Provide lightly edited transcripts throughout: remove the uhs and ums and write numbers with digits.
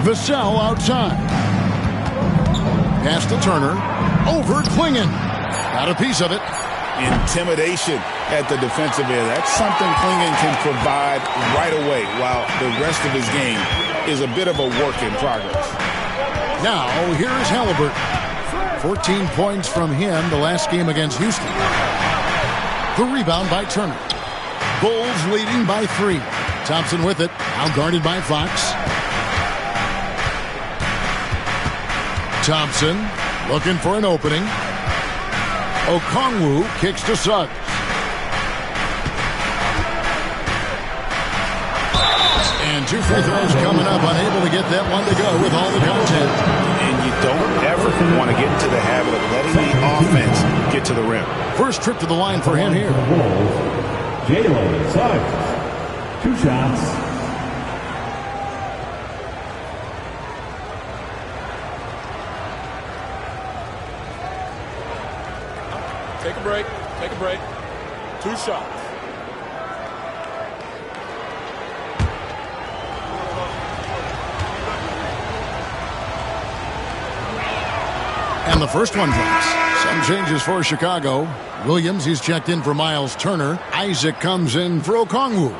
Vassell outside. Pass to Turner. Over Klingon. Got a piece of it. Intimidation at the defensive end. That's something Klingon can provide right away, while the rest of his game is a bit of a work in progress. Now, here's Halliburton. 14 points from him the last game against Houston. The rebound by Turner. Bulls leading by 3. Thompson with it. Now guarded by Fox. Thompson looking for an opening. Okongwu kicks to Suggs. And 2 free throws coming up. Unable to get that one to go with all the content. And you don't ever want to get into the habit of letting the offense get to the rim. First trip to the line for him here. Jalen Suggs. 2 shots. Take a break. Take a break. 2 shots. And the first one drops. Some changes for Chicago. Williams, he's checked in for Miles Turner. Isaac comes in for Okongwu.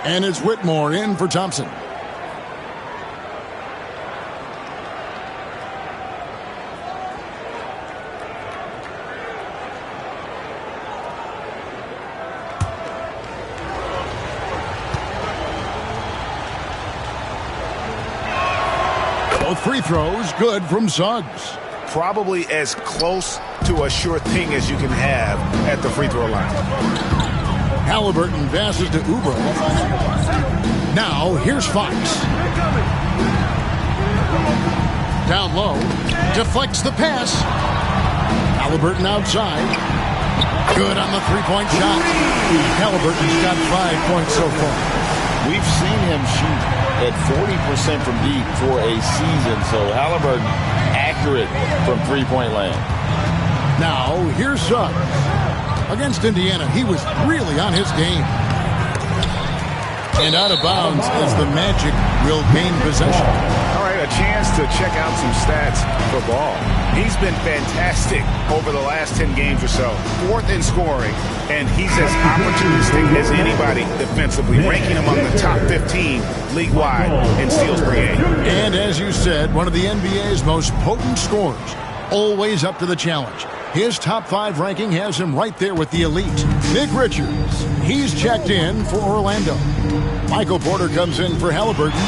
And it's Whitmore in for Thompson. Both free throws good from Suggs. Probably as close to a sure thing as you can have at the free throw line. Halliburton passes to Oubre. Now here's Fox. Down low. Deflects the pass. Halliburton outside. Good on the three-point shot. Halliburton's got 5 points so far. We've seen him shoot at 40% from deep for a season, so Halliburton accurate from three-point land. Now, here's Suggs. Against Indiana, he was really on his game. And out of bounds as the Magic will gain possession. All right, a chance to check out some stats for Ball. He's been fantastic over the last 10 games or so. 4th in scoring, and he's as opportunistic as anybody defensively, ranking among the top 15 league-wide in steals per game. And as you said, one of the NBA's most potent scorers. Always up to the challenge. His top 5 ranking has him right there with the elite. Nick Richards, he's checked in for Orlando. Michael Porter comes in for Halliburton.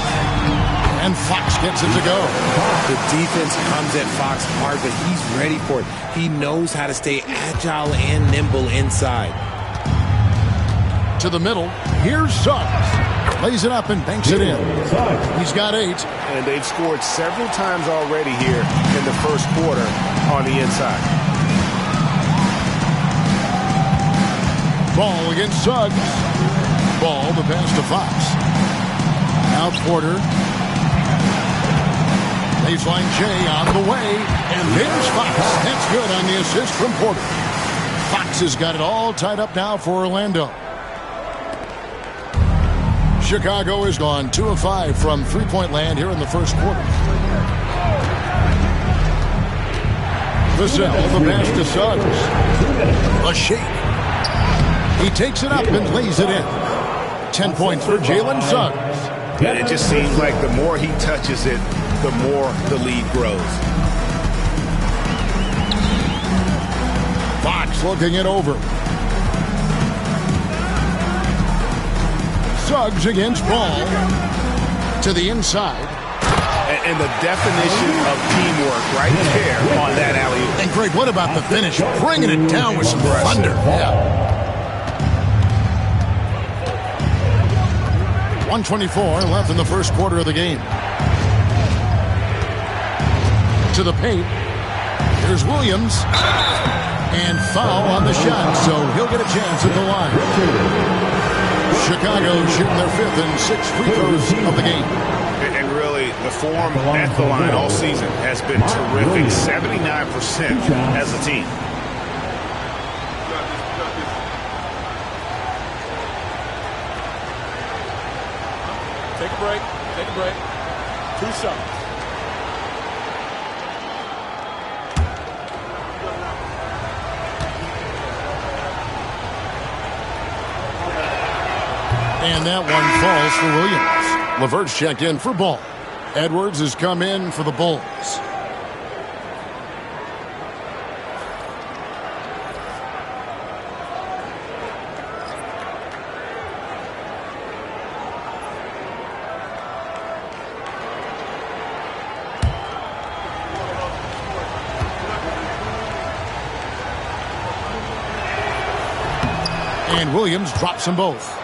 And Fox gets it to go. The defense comes at Fox hard, but he's ready for it. He knows how to stay agile and nimble inside. To the middle, here's Suggs. Lays it up and banks it in. He's got 8. And they've scored several times already here in the first quarter on the inside. Ball against Suggs. Ball, the pass to Fox. Now Porter. Baseline J on the way. And there's Fox. That's good on the assist from Porter. Fox has got it all tied up now for Orlando. Chicago has gone 2 of 5 from three-point land here in the first quarter. Vassell, the pass to Suggs. A shake. He takes it up and lays it in. 10 points for Jalen Suggs. And it just seems like the more he touches it, the more the lead grows. Fox looking it over. Suggs against Ball. To the inside. And the definition of teamwork right there on that alley-oop. And Greg, what about the finish? Bringing it down with some thunder. Yeah. 1:24 left in the first quarter of the game. To the paint. Here's Williams. And foul on the shot, so he'll get a chance at the line. Chicago shooting their 5th and 6th free throws of the game. And really, the form at the line all season has been terrific. 79% as a team. Take a break. Take a break. 2 shots. And that one falls for Williams. LeVert's checked in for ball. Edwards has come in for the Bulls. And Williams drops them both.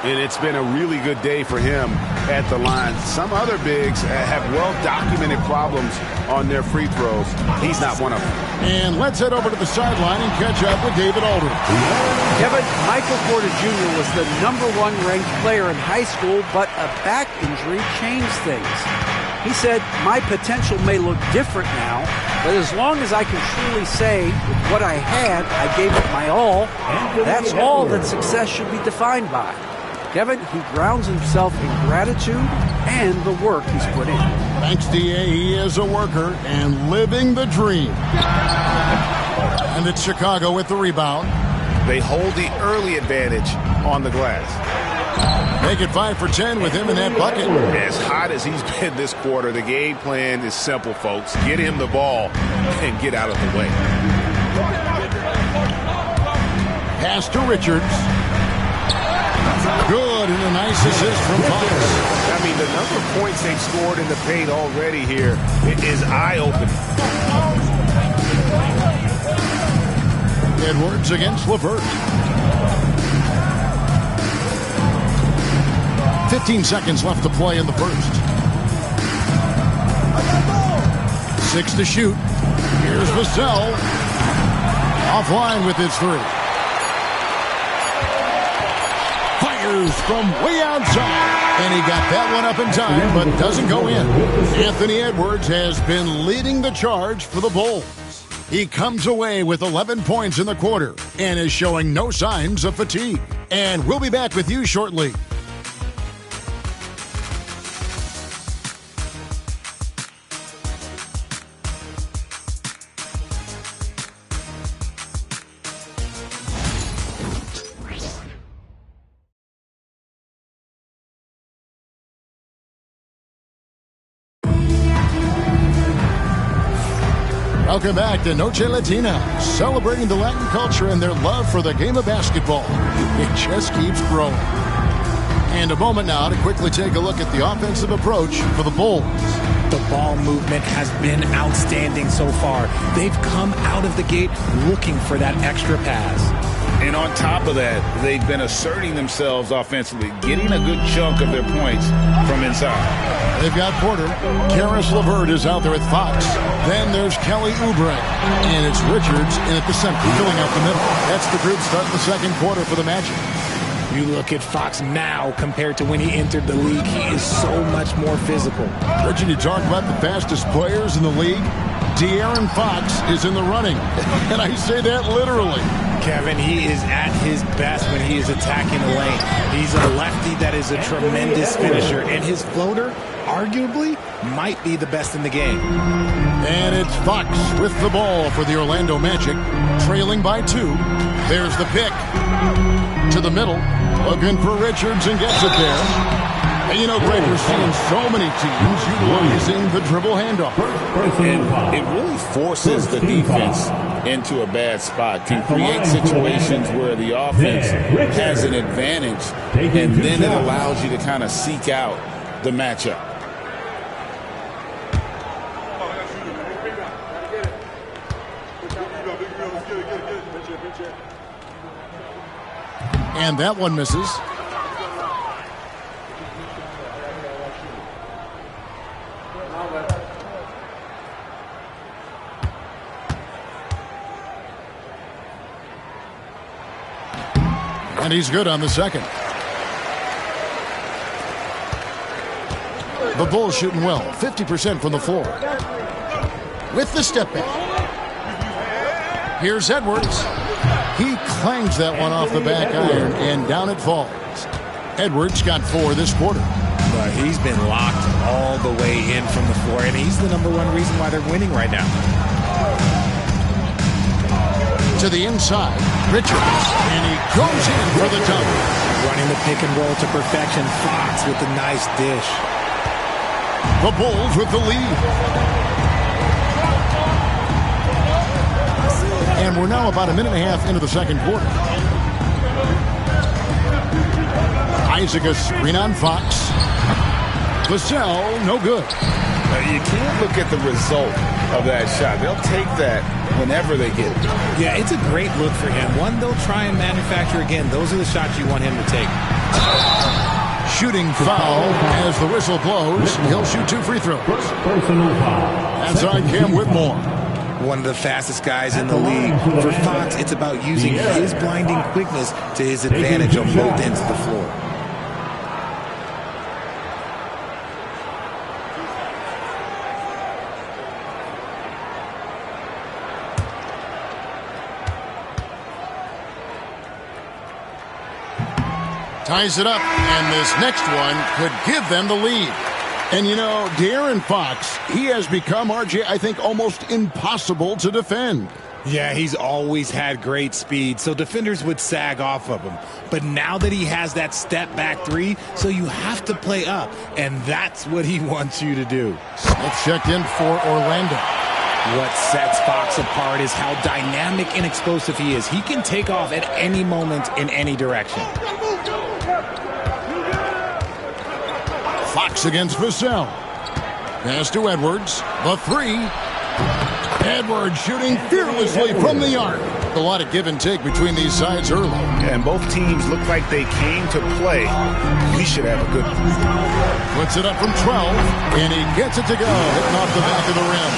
And it's been a really good day for him at the line. Some other bigs have well-documented problems on their free throws. He's not one of them. And let's head over to the sideline and catch up with David Aldridge. Kevin, Michael Porter Jr. was the #1 ranked player in high school, but a back injury changed things. He said, "My potential may look different now, but as long as I can truly say with what I had, I gave it my all, that's all that success should be defined by." Kevin, he grounds himself in gratitude and the work he's put in. Thanks, D.A. He is a worker and living the dream. And it's Chicago with the rebound. They hold the early advantage on the glass. Make it 5 for 10 with him in that bucket. As hot as he's been this quarter, the game plan is simple, folks. Get him the ball and get out of the way. Pass to Richards. Good, and a nice assist from Fox. I mean, the number of points they've scored in the paint already here is eye-opening. Edwards against LeVert. 15 seconds left to play in the first. 6 to shoot. Here's Vassell. Offline with his 3. Fires from way outside. And he got that one up in time, but doesn't go in. Anthony Edwards has been leading the charge for the Bulls. He comes away with 11 points in the quarter and is showing no signs of fatigue. And we'll be back with you shortly. Welcome back to Noche Latina, celebrating the Latin culture and their love for the game of basketball. It just keeps growing. And a moment now to quickly take a look at the offensive approach for the Bulls. The ball movement has been outstanding so far. They've come out of the gate looking for that extra pass. And on top of that, they've been asserting themselves offensively, getting a good chunk of their points from inside. They've got Porter. Caris LeVert is out there with Fox. Then there's Kelly Oubre. And it's Richards in at the center, filling out the middle. That's the group starting the second quarter for the Magic. You look at Fox now compared to when he entered the league, he is so much more physical. Richard, you talk about the fastest players in the league. De'Aaron Fox is in the running. And I say that literally. Kevin, he is at his best when he is attacking the lane. He's a lefty that is a tremendous finisher, and his floater, arguably, might be the best in the game. And it's Fox with the ball for the Orlando Magic, trailing by 2. There's the pick to the middle, looking for Richards and gets it there. And you know, Greg, we're seeing so many teams utilizing the dribble handoff. And it really forces the defense into a bad spot, can create situations where the offense has an advantage, and then it allows you to kind of seek out the matchup. And that one misses. And he's good on the second. The Bulls shooting well, 50% from the floor. With the step back. Here's Edwards. He clangs that one off the back iron, and down it falls. Edwards got 4 this quarter. But he's been locked all the way in from the floor, and he's the #1 reason why they're winning right now. To the inside, Richards, and he goes in for the dunk. Running the pick and roll to perfection. Fox with a nice dish. The Bulls with the lead. And we're now about a minute and a half into the second quarter. Isaac a screen on Fox. Vassell, no good. You can't look at the result of that shot. They'll take that whenever they get it. Yeah, it's a great look for him. One they'll try and manufacture again. Those are the shots you want him to take. Shooting foul as the whistle blows. He'll shoot 2 free throws. That's on Cam Whitmore. One of the fastest guys in the league. For Fox, it's about using his blinding quickness to his advantage on both ends of the floor. Ties it up, and this next one could give them the lead. And you know, De'Aaron Fox, he has become, RJ, I think, almost impossible to defend. Yeah, he's always had great speed, so defenders would sag off of him. But now that he has that step-back 3, so you have to play up, and that's what he wants you to do. Smith checked in for Orlando. What sets Fox apart is how dynamic and explosive he is. He can take off at any moment in any direction. Fox against Vassell. Pass to Edwards. The 3. Edwards shooting fearlessly from the arc. A lot of give and take between these sides early. And both teams look like they came to play. We should have a good one. Puts it up from 12, and he gets it to go, hitting off the back of the rim.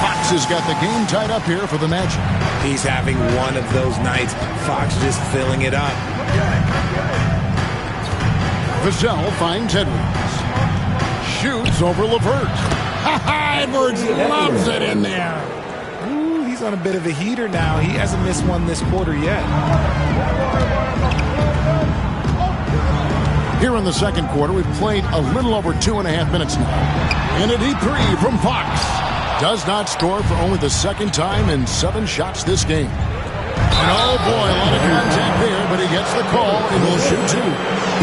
Fox has got the game tied up here for the Magic. He's having one of those nights. Fox just filling it up. Vassell finds Edwards. Shoots over LeVert. Edwards loves it in there. Ooh, he's on a bit of a heater now. He hasn't missed one this quarter yet. Here in the second quarter, we've played a little over 2.5 minutes now. And a deep 3 from Fox. Does not score for only the second time in 7 shots this game. And oh boy, a lot of contact there, but he gets the call and will shoot 2.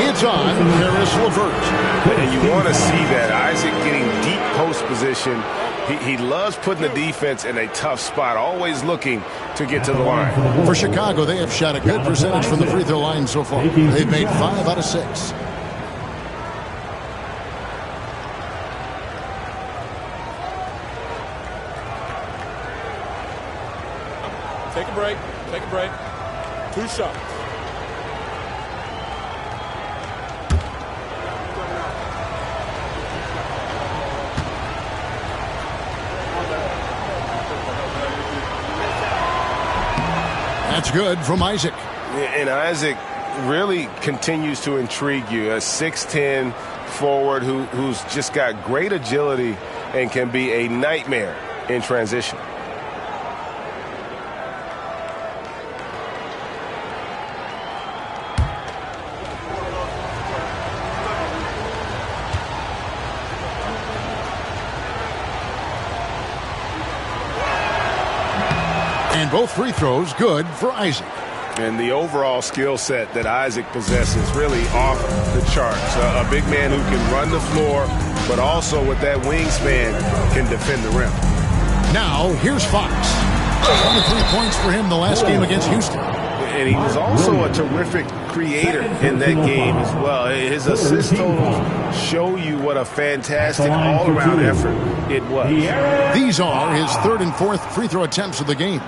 It's on Caris LeVert. And you want to see that. Isaac getting deep post position. He loves putting the defense in a tough spot, always looking to get to the line. For Chicago, they have shot a good percentage from the free throw line so far. They've made 5 out of 6. Take a break. Take a break. 2 shots. That's good from Isaac. And Isaac really continues to intrigue you. A 6'10 forward who's just got great agility and can be a nightmare in transition. And both free throws good for Isaac. And the overall skill set that Isaac possesses really off the charts. A big man who can run the floor, but also with that wingspan can defend the rim. Now, here's Fox. 23 points for him the last game against Houston. And he was also a terrific creator in that game as well. His assist totals show you what a fantastic all-around effort it was. These are his 3rd and 4th free throw attempts of the game.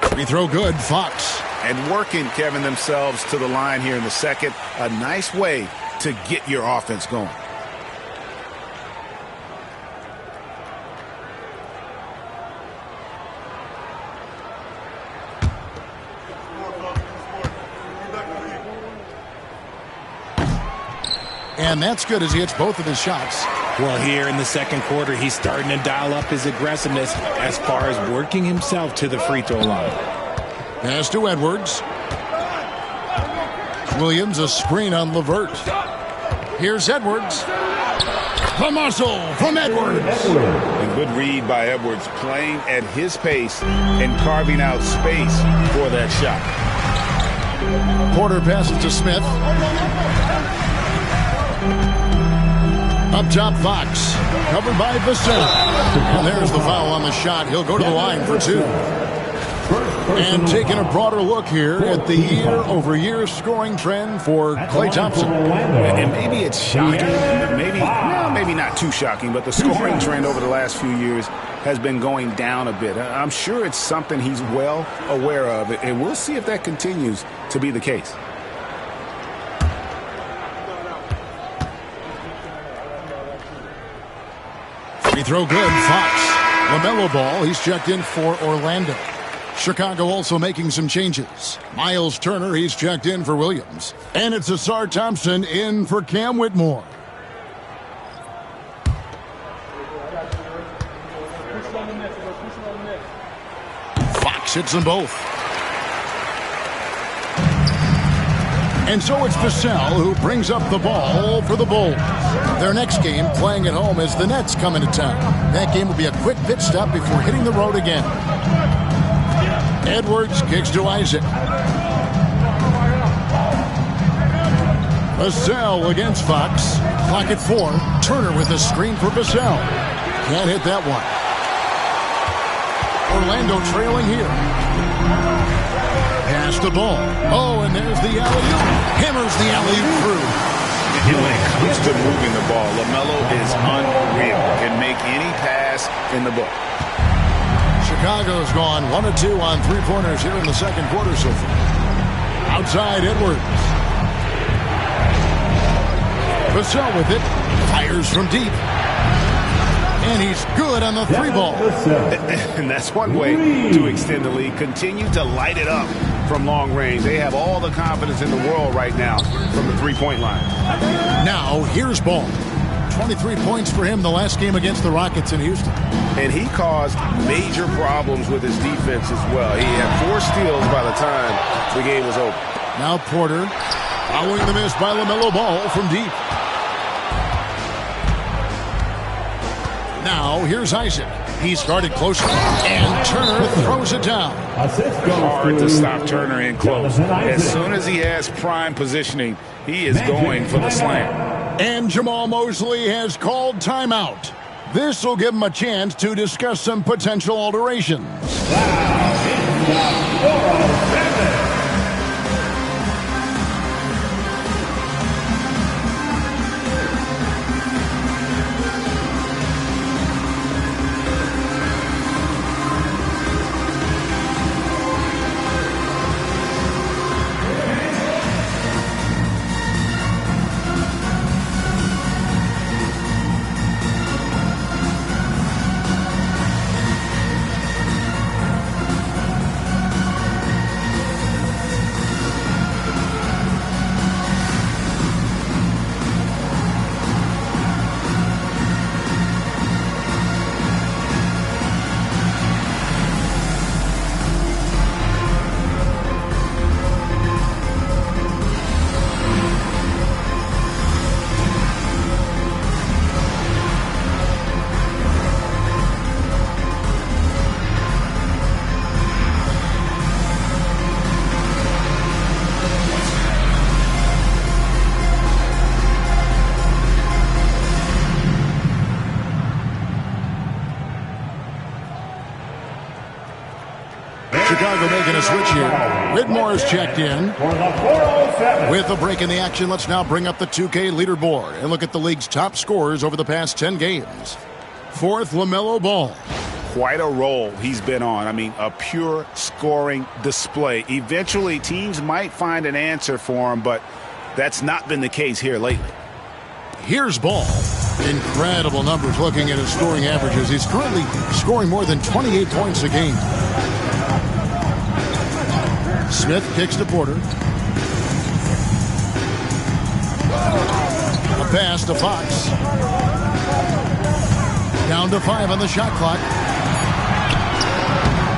Free throw good, Fox. And working, Kevin, themselves to the line here in the second. A nice way to get your offense going. And that's good as he hits both of his shots. Well, here in the second quarter, he's starting to dial up his aggressiveness as far as working himself to the free throw line. Pass to Edwards. Williams, a screen on LeVert. Here's Edwards. The muscle from Edwards. A good read by Edwards, playing at his pace and carving out space for that shot. Porter passes to Smith. Up top, Fox. Covered by Vassell. And there's the foul on the shot. He'll go to the line for two. And taking a broader look here at the year-over-year scoring trend for Klay Thompson. And maybe it's shocking, maybe not too shocking, but the scoring trend over the last few years has been going down a bit. I'm sure it's something he's well aware of, and we'll see if that continues to be the case. Free throw good, Fox. LaMelo Ball, he's checked in for Orlando. Chicago also making some changes. Miles Turner, he's checked in for Williams. And it's Ausar Thompson in for Cam Whitmore. Fox hits them both. And so it's Vassell who brings up the ball for the Bulls. Their next game, playing at home, as the Nets come into town. That game will be a quick pit stop before hitting the road again. Edwards kicks to Isaac. Vassell against Fox. Clock at 4. Turner with a screen for Vassell. Can't hit that one. Orlando trailing here. Pass the ball. Oh, and there's the alley-oop. Hammers the alley-oop through. When it comes to moving the ball, LaMelo is unreal. Can make any pass in the book. Chicago's gone 1 of 2 on three-pointers here in the second quarter so far. Outside, Edwards. Vassell with it. Fires from deep. And he's good on the three ball. And that's one way to extend the lead. Continue to light it up from long range. They have all the confidence in the world right now from the three-point line. Now, here's Ball. 23 points for him the last game against the Rockets in Houston. And he caused major problems with his defense as well. He had 4 steals by the time the game was over. Now Porter, following the miss by LaMelo Ball from deep. Now here's Isaac. He's guarded closely, and Turner throws it down. Hard to stop Turner in close. As soon as he has prime positioning, he is going for the slam. And Jamal Mosley has called timeout. This will give him a chance to discuss some potential alterations. Chicago making a switch here. Whitmore's checked in. With a break in the action, let's now bring up the 2K leaderboard and look at the league's top scorers over the past 10 games. 4th, LaMelo Ball. Quite a role he's been on. I mean, a pure scoring display. Eventually, teams might find an answer for him, but that's not been the case here lately. Here's Ball. Incredible numbers looking at his scoring averages. He's currently scoring more than 28 points a game. Smith kicks to Porter. A pass to Fox. Down to 5 on the shot clock.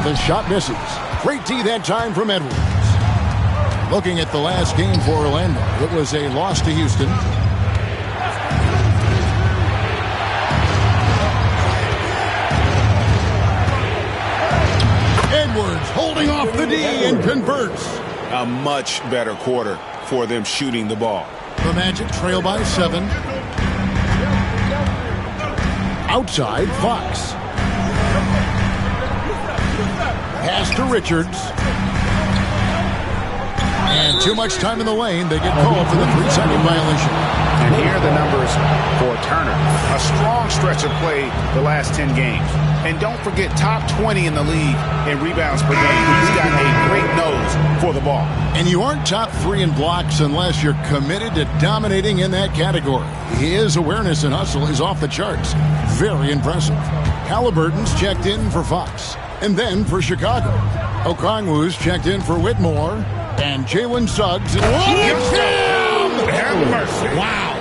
The shot misses. Great D that time from Edwards. Looking at the last game for Orlando, it was a loss to Houston. Edwards holding off the D and converts. A much better quarter for them shooting the ball. The Magic trail by 7. Outside, Fox. Pass to Richards. And too much time in the lane. They get called for the 3-second violation. And here are the numbers for Turner. A strong stretch of play the last 10 games. And don't forget, top 20 in the league in rebounds per game. He's got a great nose for the ball. And you aren't top 3 in blocks unless you're committed to dominating in that category. His awareness and hustle is off the charts. Very impressive. Halliburton's checked in for Fox. And then for Chicago, Okongwu's checked in for Whitmore. And Jalen Suggs. Have mercy. Wow.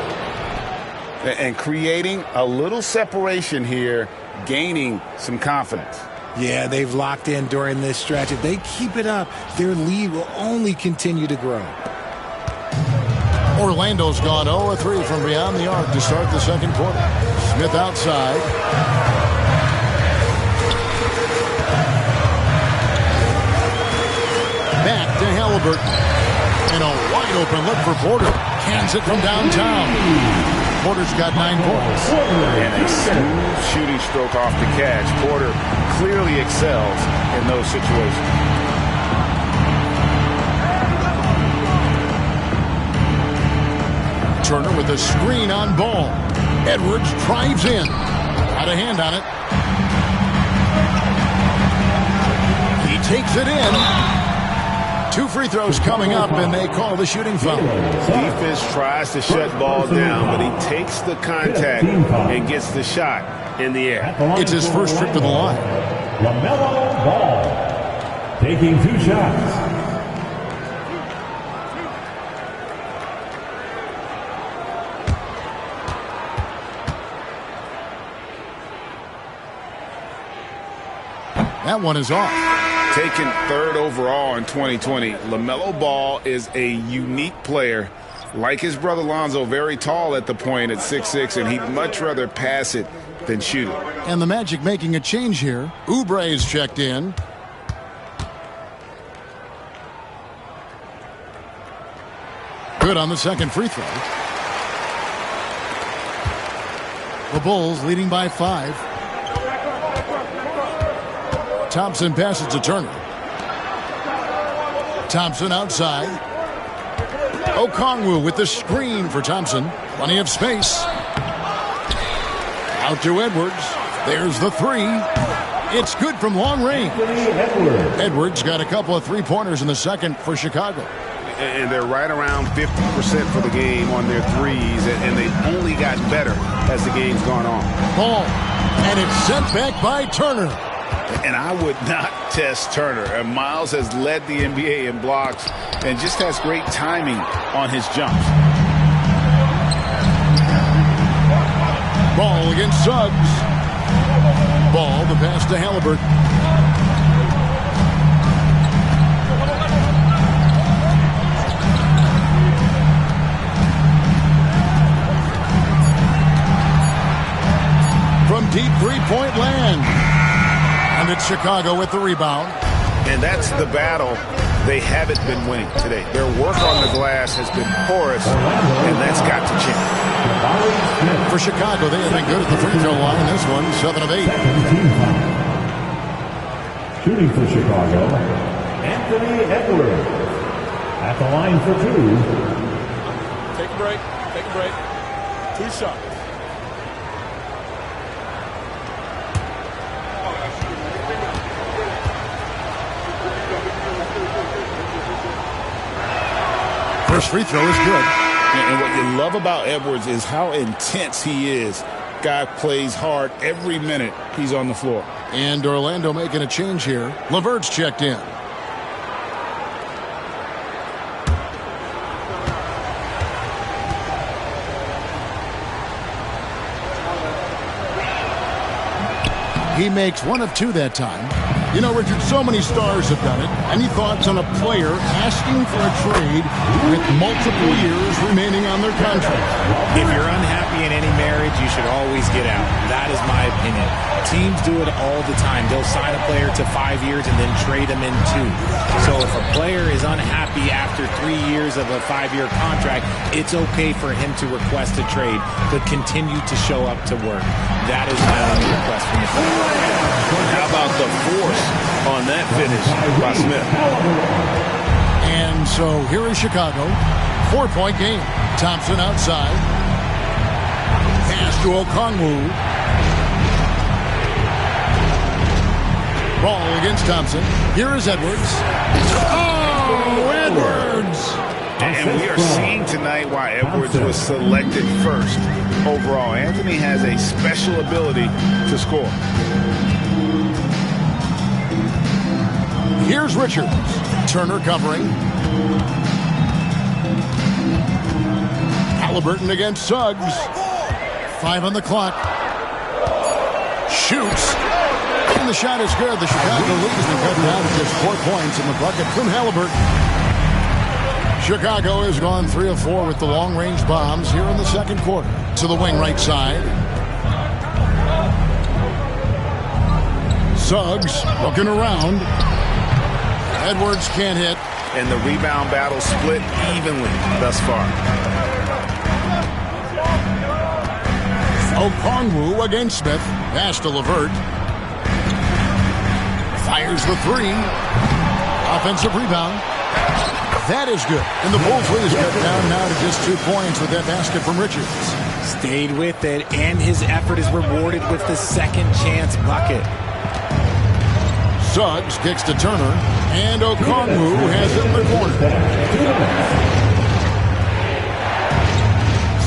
And creating a little separation here, gaining some confidence. Yeah, they've locked in during this stretch. If they keep it up, their lead will only continue to grow. Orlando's gone 0-3 from beyond the arc to start the second quarter. Smith outside. Back to Halliburton. And a wide-open look for Porter. Cans it from downtown. Porter's got 9 points. And a smooth shooting stroke off the catch. Porter clearly excels in those situations. Turner with a screen on Ball. Edwards drives in. Got a hand on it. He takes it in. 2 free throws coming up, and they call the shooting foul. Defense tries to shut Ball down, but he takes the contact and gets the shot in the air. It's his first trip to the line. LaMelo Ball taking 2 shots. That one is off. Taken 3rd overall in 2020, LaMelo Ball is a unique player. Like his brother Lonzo, very tall at the point at 6'6", and he'd much rather pass it than shoot it. And the Magic making a change here. Oubre is checked in. Good on the second free throw. The Bulls leading by 5. Thompson passes to Turner. Thompson outside. Okongwu with the screen for Thompson. Plenty of space. Out to Edwards. There's the 3. It's good from long range. Edwards got a couple of 3-pointers in the second for Chicago. And they're right around 50% for the game on their threes, and they've only gotten better as the game's gone on. Ball. And it's sent back by Turner. And I would not test Turner. And Miles has led the NBA in blocks and just has great timing on his jumps. Ball against Suggs. Ball, the pass to Halliburton. From deep 3-point land. And it's Chicago with the rebound. And that's the battle they haven't been winning today. Their work on the glass has been porous, and that's got to change. For Chicago, they have been good at the free throw line. This one, 7 of 8. Shooting for Chicago, Anthony Edwards. At the line for 2. Take a break. Take a break. 2 shots. First free throw is good. And what you love about Edwards is how intense he is. Guy plays hard every minute he's on the floor. And Orlando making a change here. LeVert's checked in. He makes one of two that time. You know, Richard, so many stars have done it. Any thoughts on a player asking for a trade with multiple years remaining on their contract? If you're unhappy in any marriage, you should always get out. That is my opinion. Teams do it all the time. They'll sign a player to 5 years and then trade him in 2. So if a player is unhappy after 3 years of a 5-year contract, it's okay for him to request a trade, but continue to show up to work. That is my only request from the player. How about the force on that finish by Smith? And so here is Chicago. 4-point game. Thompson outside. Pass to Okongwu. Ball against Thompson. Here is Edwards. Oh, Edwards! And we are seeing tonight why Edwards was selected first overall. Anthony has a special ability to score. Here's Richards. Turner covering. Halliburton against Suggs. 5 on the clock. Shoots. And the shot is good. The Chicago leads and cut down to just 4 points in the bucket from Halliburton. Chicago has gone 3 of 4 with the long-range bombs here in the second quarter. To the wing right side. Suggs looking around. Edwards can't hit. And the rebound battle split evenly thus far. Okongwu against Smith. Pass to LeVert. Fires the 3. Offensive rebound. That is good. And the Bulls lead is cut down now to just 2 points with that basket from Richards. Stayed with it, and his effort is rewarded with the second chance bucket. Suggs kicks to Turner, and Okongwu has it in the corner.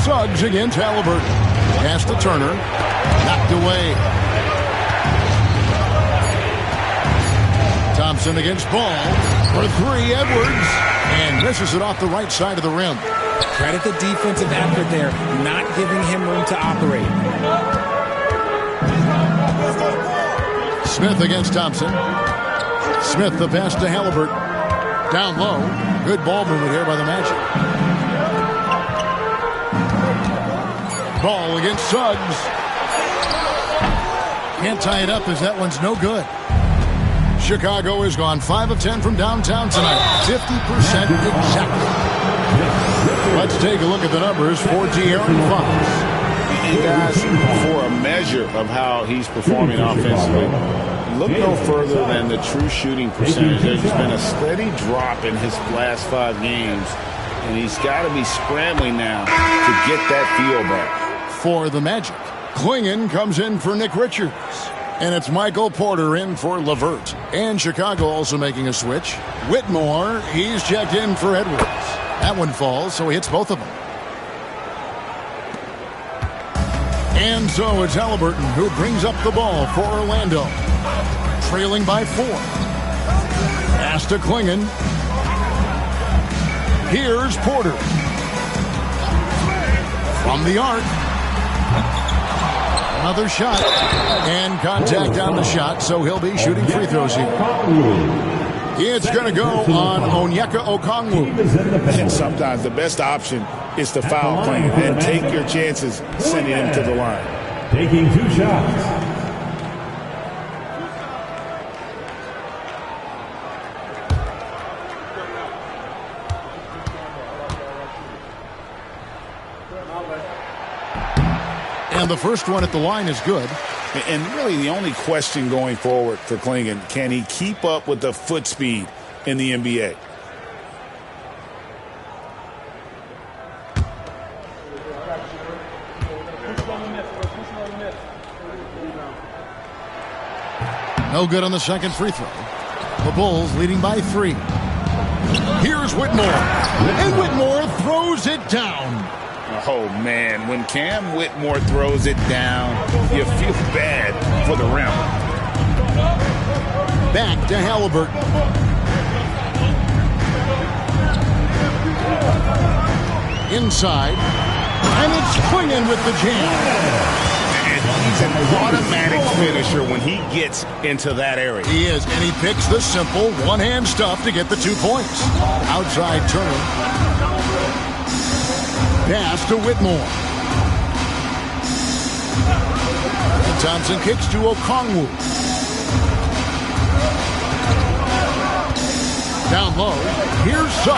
Suggs against Halliburton. Pass to Turner. Knocked away. Thompson against Ball. For 3, Edwards. And misses it off the right side of the rim. Credit the defensive effort there, not giving him room to operate. Smith against Thompson. Smith the pass to Halliburton. Down low. Good ball movement here by the Magic. Ball against Suggs. Can't tie it up as that one's no good. Chicago has gone 5 of 10 from downtown tonight. 50% exactly. Let's take a look at the numbers for De'Aaron Fox. And guys, for a measure of how he's performing offensively, look no further than the true shooting percentage. There's been a steady drop in his last 5 games, and he's got to be scrambling now to get that feel back. For the Magic, Klingon comes in for Nick Richards. And it's Michael Porter in for LeVert. And Chicago also making a switch. Whitmore, he's checked in for Edwards. That one falls, so he hits both of them. And so it's Halliburton who brings up the ball for Orlando. Trailing by 4. Pass to Klingon. Here's Porter. From the arc. Another shot. And contact on the shot, so he'll be shooting free throws here. It's going to go on Onyeka Okongwu. And sometimes the best option is to foul Klingon and take your chances sending him to the line. Taking 2 shots. And the first one at the line is good. And really the only question going forward for Klingon, can he keep up with the foot speed in the NBA? No good on the second free throw. The Bulls leading by 3. Here's Whitmore. And Whitmore throws it down. Oh, man, when Cam Whitmore throws it down, you feel bad for the rim. Back to Halliburton. Inside. And it's Klingon with the jam. And He's an automatic finisher when he gets into that area. He is, and he picks the simple one-hand stuff to get the 2 points. Outside Turner. Pass to Whitmore. Thompson kicks to Okongwu. Down low, here's Suggs.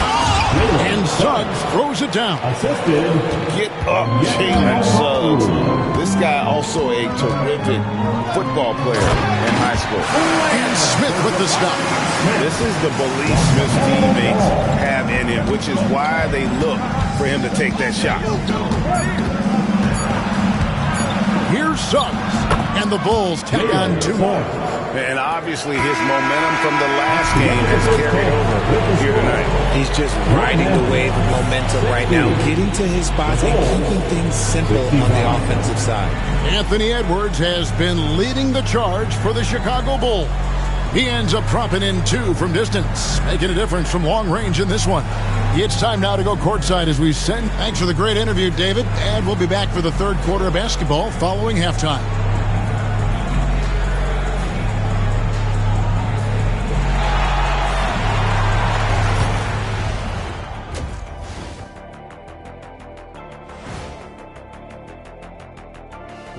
And Suggs throws it down. Assisted. Get up, Jalen Suggs. This guy also a terrific football player in high school. And Smith with the stop. This is the belief Smith's teammates have in him, which is why they look for him to take that shot. Here's Suggs. And the Bulls take on 2 more. And obviously his momentum from the last game has carried over here tonight. He's just riding the wave of momentum right now, getting to his spots and keeping things simple on the offensive side. Anthony Edwards has been leading the charge for the Chicago Bulls. He ends up dropping in 2 from distance, making a difference from long range in this one. It's time now to go courtside as we send. Thanks for the great interview, David. And we'll be back for the third quarter of basketball following halftime.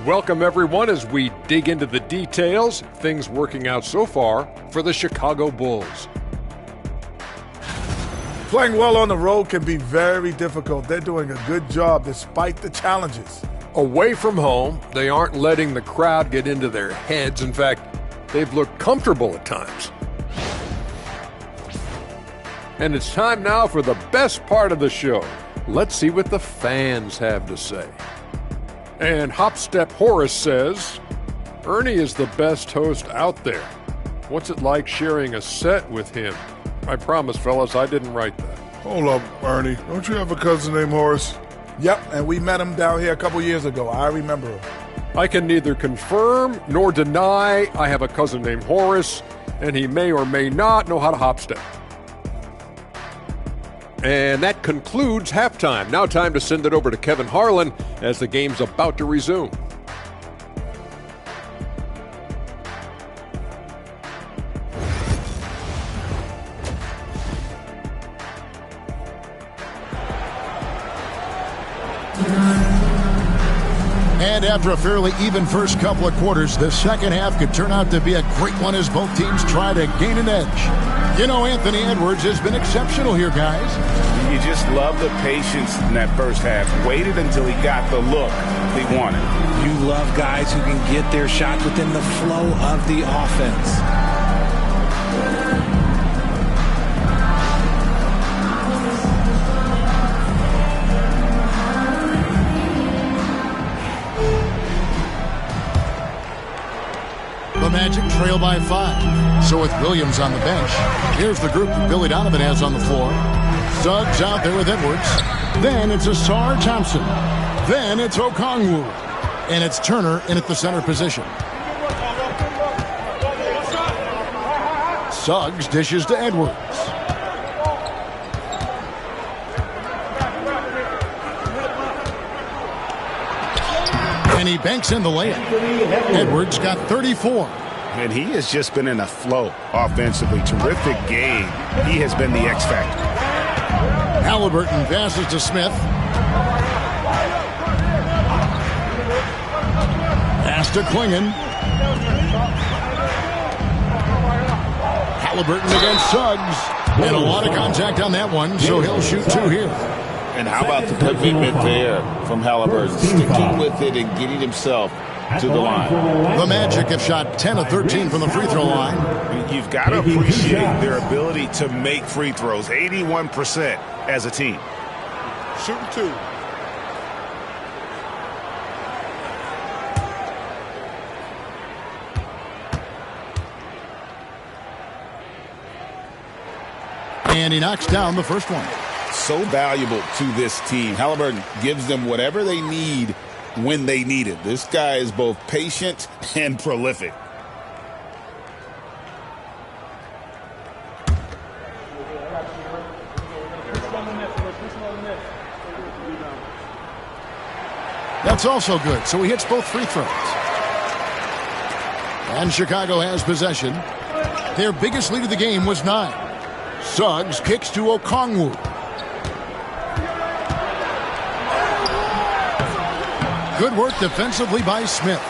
Welcome, everyone, as we dig into the details. Things working out so far for the Chicago Bulls. Playing well on the road can be very difficult. They're doing a good job despite the challenges. Away from home, they aren't letting the crowd get into their heads. In fact, they've looked comfortable at times. And it's time now for the best part of the show. Let's see what the fans have to say. And Hopstep Horace says, Ernie is the best host out there. What's it like sharing a set with him? I promise, fellas, I didn't write that. Hold up, Ernie. Don't you have a cousin named Horace? Yep, and we met him down here a couple years ago. I remember him. I can neither confirm nor deny I have a cousin named Horace, and he may or may not know how to hopstep. And that concludes halftime. Now time to send it over to Kevin Harlan as the game's about to resume. And after a fairly even first couple of quarters, the second half could turn out to be a great one as both teams try to gain an edge. You know, Anthony Edwards has been exceptional here, guys. You just love the patience in that first half. Waited until he got the look he wanted. You love guys who can get their shot within the flow of the offense. The Magic trail by 5. So with Williams on the bench, here's the group that Billy Donovan has on the floor. Suggs out there with Edwards. Then it's Asar Thompson. Then it's Okongwu. And it's Turner in at the center position. Suggs dishes to Edwards. And he banks in the layup. Edwards got 34. And he has just been in a flow offensively. Terrific game. He has been the X factor. Halliburton passes to Smith. Pass to Klingon. Halliburton against Suggs. And a lot of contact on that one, so he'll shoot 2 here. And how about the commitment there from Halliburton, sticking with it and getting himself to the line. The Magic have shot 10 of 13 from the free throw line. You've got to appreciate their ability to make free throws. 81% as a team. Shooting 2. And he knocks down the first one. So valuable to this team. Halliburton gives them whatever they need when they need it. This guy is both patient and prolific. That's also good. So he hits both free throws. And Chicago has possession. Their biggest lead of the game was 9. Suggs kicks to Okongwu. Good work defensively by Smith.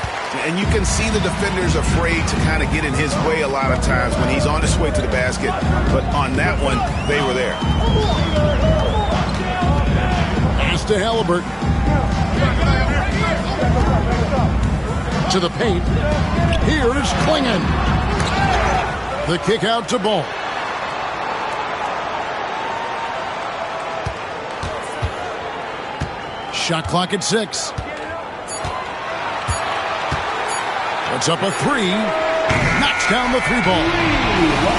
And you can see the defenders afraid to kind of get in his way a lot of times when he's on his way to the basket. But on that one, they were there. Pass to Halliburton. To the paint. Here's Klingon. The kick out to Ball. Shot clock at 6. Puts up a 3. Knocks down the 3-ball.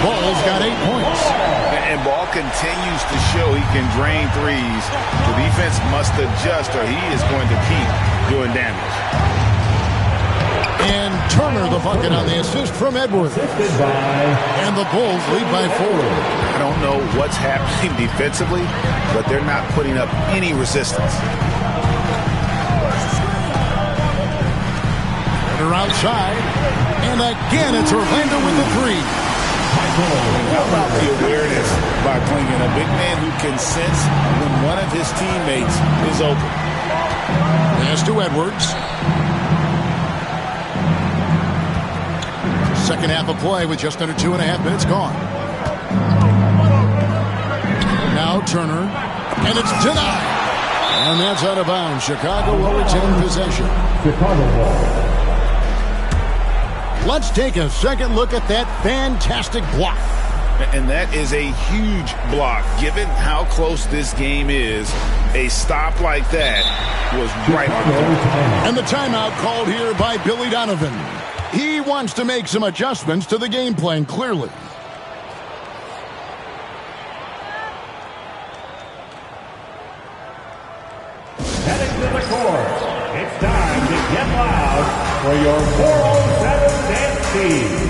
Ball's got 8 points. And Ball continues to show he can drain threes. The defense must adjust or he is going to keep doing damage. And Turner the bucket on the assist from Edwards. And the Bulls lead by 4. I don't know what's happening defensively, but they're not putting up any resistance. Turner outside. And again, it's Orlando with the 3. How about the awareness by Klingon, a big man who can sense when one of his teammates is open. Pass to Edwards. Second half of play with just under 2.5 minutes gone. Now Turner, and it's denied. And that's out of bounds. Chicago will retain possession. Let's take a second look at that fantastic block. And that is a huge block. Given how close this game is, a stop like that was right on the floor. And the timeout called here by Billy Donovan. He wants to make some adjustments to the game plan, clearly. Heading to the court, it's time to get loud for your 407 dance team.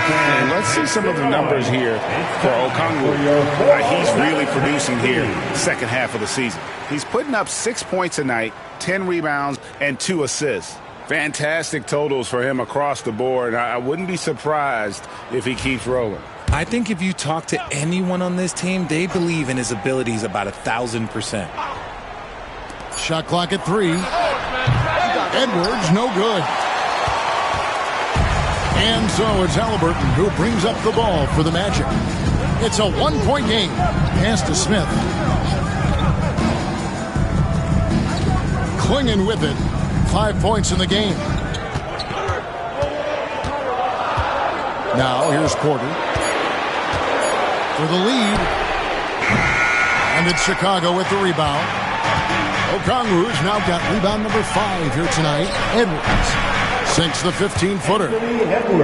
And let's see some of the numbers here for Okongwu. He's really producing here second half of the season. He's putting up 6 points a night, 10 rebounds, and 2 assists. Fantastic totals for him across the board. I wouldn't be surprised if he keeps rolling. I think if you talk to anyone on this team, they believe in his abilities about 1,000%. Shot clock at 3. Edwards, no good. And so it's Halliburton who brings up the ball for the Magic. It's a 1-point game. Pass to Smith. Klingon with it. 5 points in the game. Now here's Porter for the lead. And it's Chicago with the rebound. Okongwu's now got rebound number 5 here tonight. Edwards sinks the 15-footer.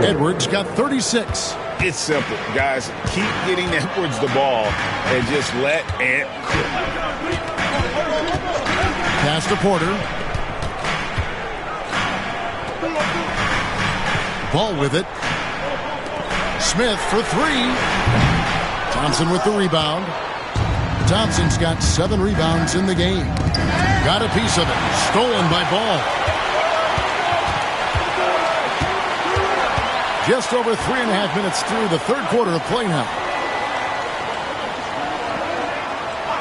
Edwards got 36. It's simple, guys. Keep getting Edwards the ball and just let it cook. Pass to Porter. Ball with it. Smith for 3. Thompson with the rebound. Thompson's got 7 rebounds in the game. Got a piece of it. Stolen by Ball. Just over 3.5 minutes through the third quarter of play now.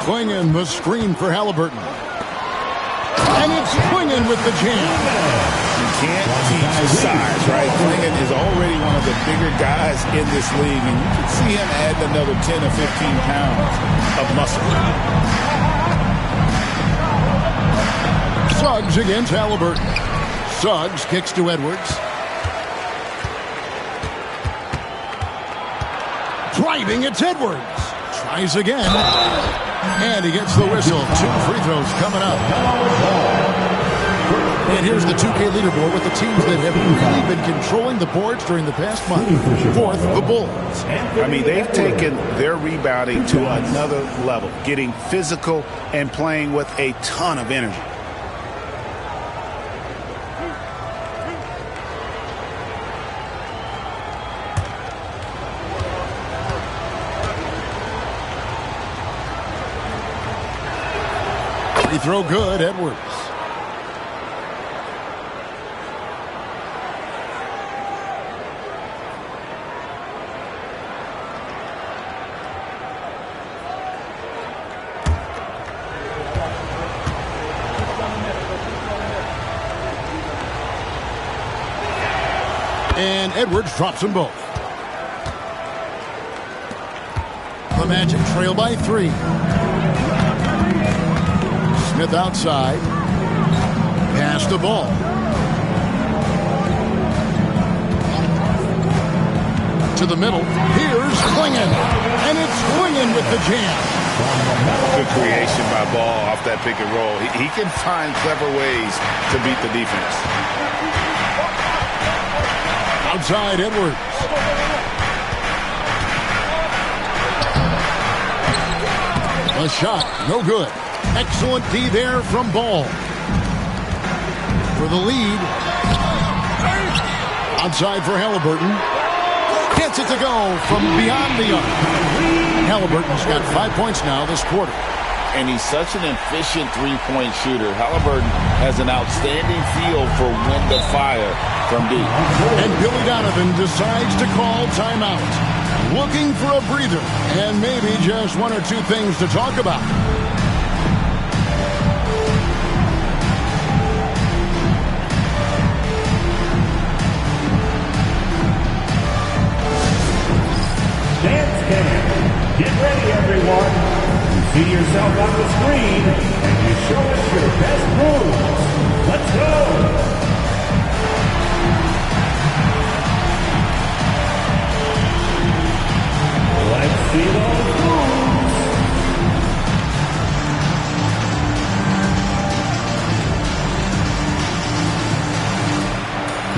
Clingan the screen for Halliburton. And it's Clingan with the jam. You can't teach size, right? Clingan is already one of the bigger guys in this league, and you can see him add another 10 or 15 pounds of muscle. Suggs against Halliburton. Suggs kicks to Edwards. Driving, it's Edwards. Tries again. And he gets the whistle. 2 free throws coming up. And here's the 2K leaderboard with the teams that have really been controlling the boards during the past month. Fourth, the Bulls. I mean, they've taken their rebounding to another level, getting physical and playing with a ton of energy. Free throw good, Edwards. And Edwards drops them both. The Magic trail by 3. Smith outside. Pass the ball. To the middle. Here's Clingan. And it's Clingan with the jam. Good creation by Ball off that pick and roll. He can find clever ways to beat the defense. Outside Edwards. A shot, no good. Excellent D there from Ball. For the lead. Outside for Halliburton. Gets it to go from beyond the arc. Halliburton's got 5 points now this quarter. And he's such an efficient three-point shooter. Halliburton has an outstanding feel for when to fire from deep. And Billy Donovan decides to call timeout. Looking for a breather and maybe just 1 or 2 things to talk about. Dance Camp. Get ready, everyone. You see yourself on the screen, and you show us your best moves. Let's go. Let's see those moves.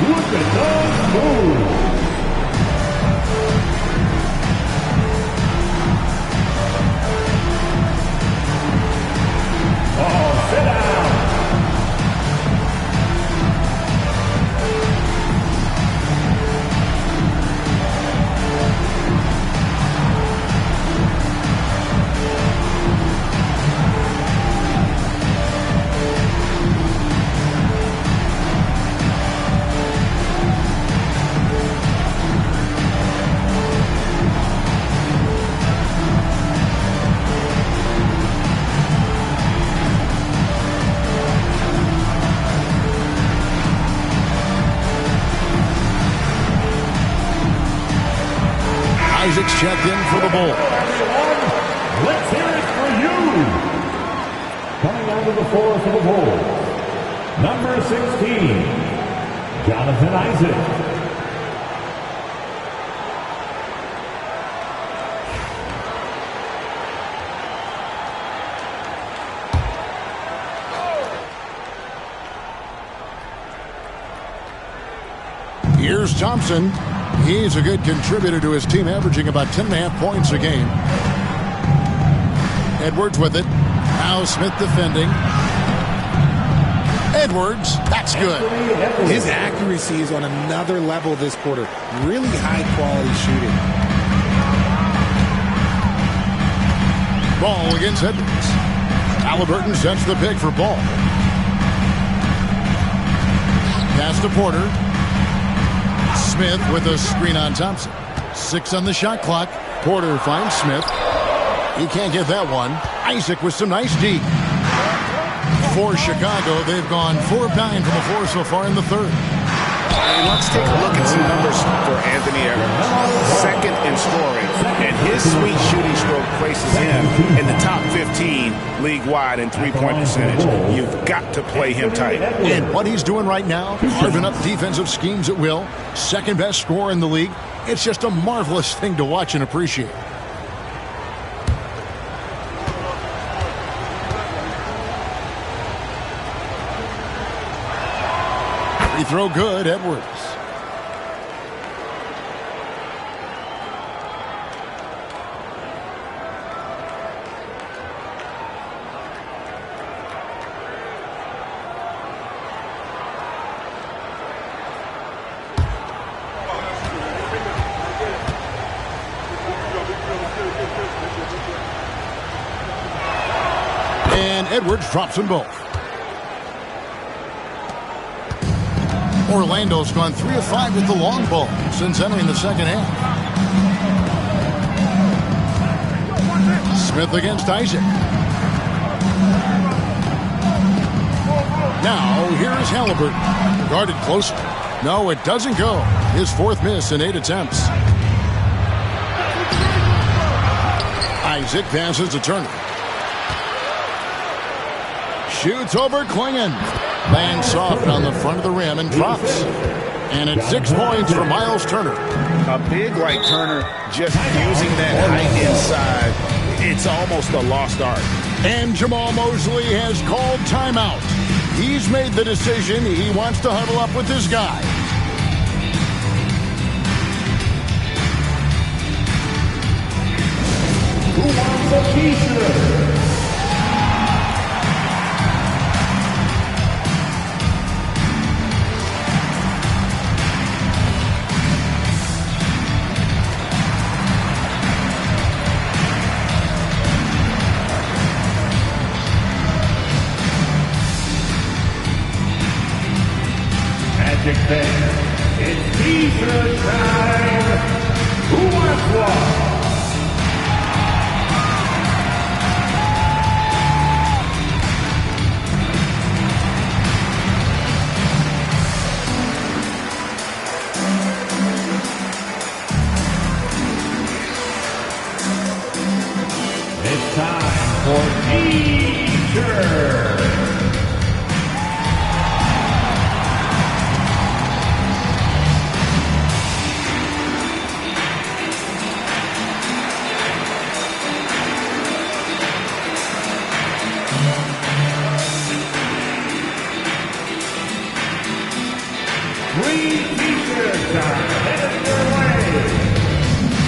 Look at those moves. Oh, sit down. Isaac's checked in for the Bulls. Let's hear it for you. Coming onto the floor for the Bulls, number 16, Jonathan Isaac. Here's Thompson. He's a good contributor to his team, averaging about 10.5 points a game. Edwards with it. Now Smith defending. Edwards, that's good. His accuracy is on another level this quarter. Really high-quality shooting. Ball against Edwards. Halliburton sets the pick for Ball. Pass to Porter. Smith with a screen on Thompson. 6 on the shot clock. Porter finds Smith. He can't get that one. Isaac with some nice D. For Chicago, they've gone 4 of 9 from the floor so far in the third. And let's take a look at some numbers for Anthony Edwards. Second in scoring, and his sweet shooting stroke places him in the top 15 league-wide in three-point percentage. You've got to play him tight. And what he's doing right now, carving up defensive schemes at will, second best scorer in the league. It's just a marvelous thing to watch and appreciate. Free throw good, Edwards. And Edwards drops them both. Orlando's gone 3 of 5 with the long ball since entering the second half. Smith against Isaac. Now, here's Halliburton. Guarded closely. No, it doesn't go. His 4th miss in 8 attempts. Isaac passes to Turner. Shoots over Klingon. Lands soft on the front of the rim and drops. And it's 6 points for Miles Turner. A big like Turner, just using that height inside, it's almost a lost art. And Jamal Mosley has called timeout. He's made the decision. He wants to huddle up with this guy. Who wants a t-shirt? Magic Band. It's t-shirt time. Who wants one? It's time for t-shirt. Three t-shirts are headed your way.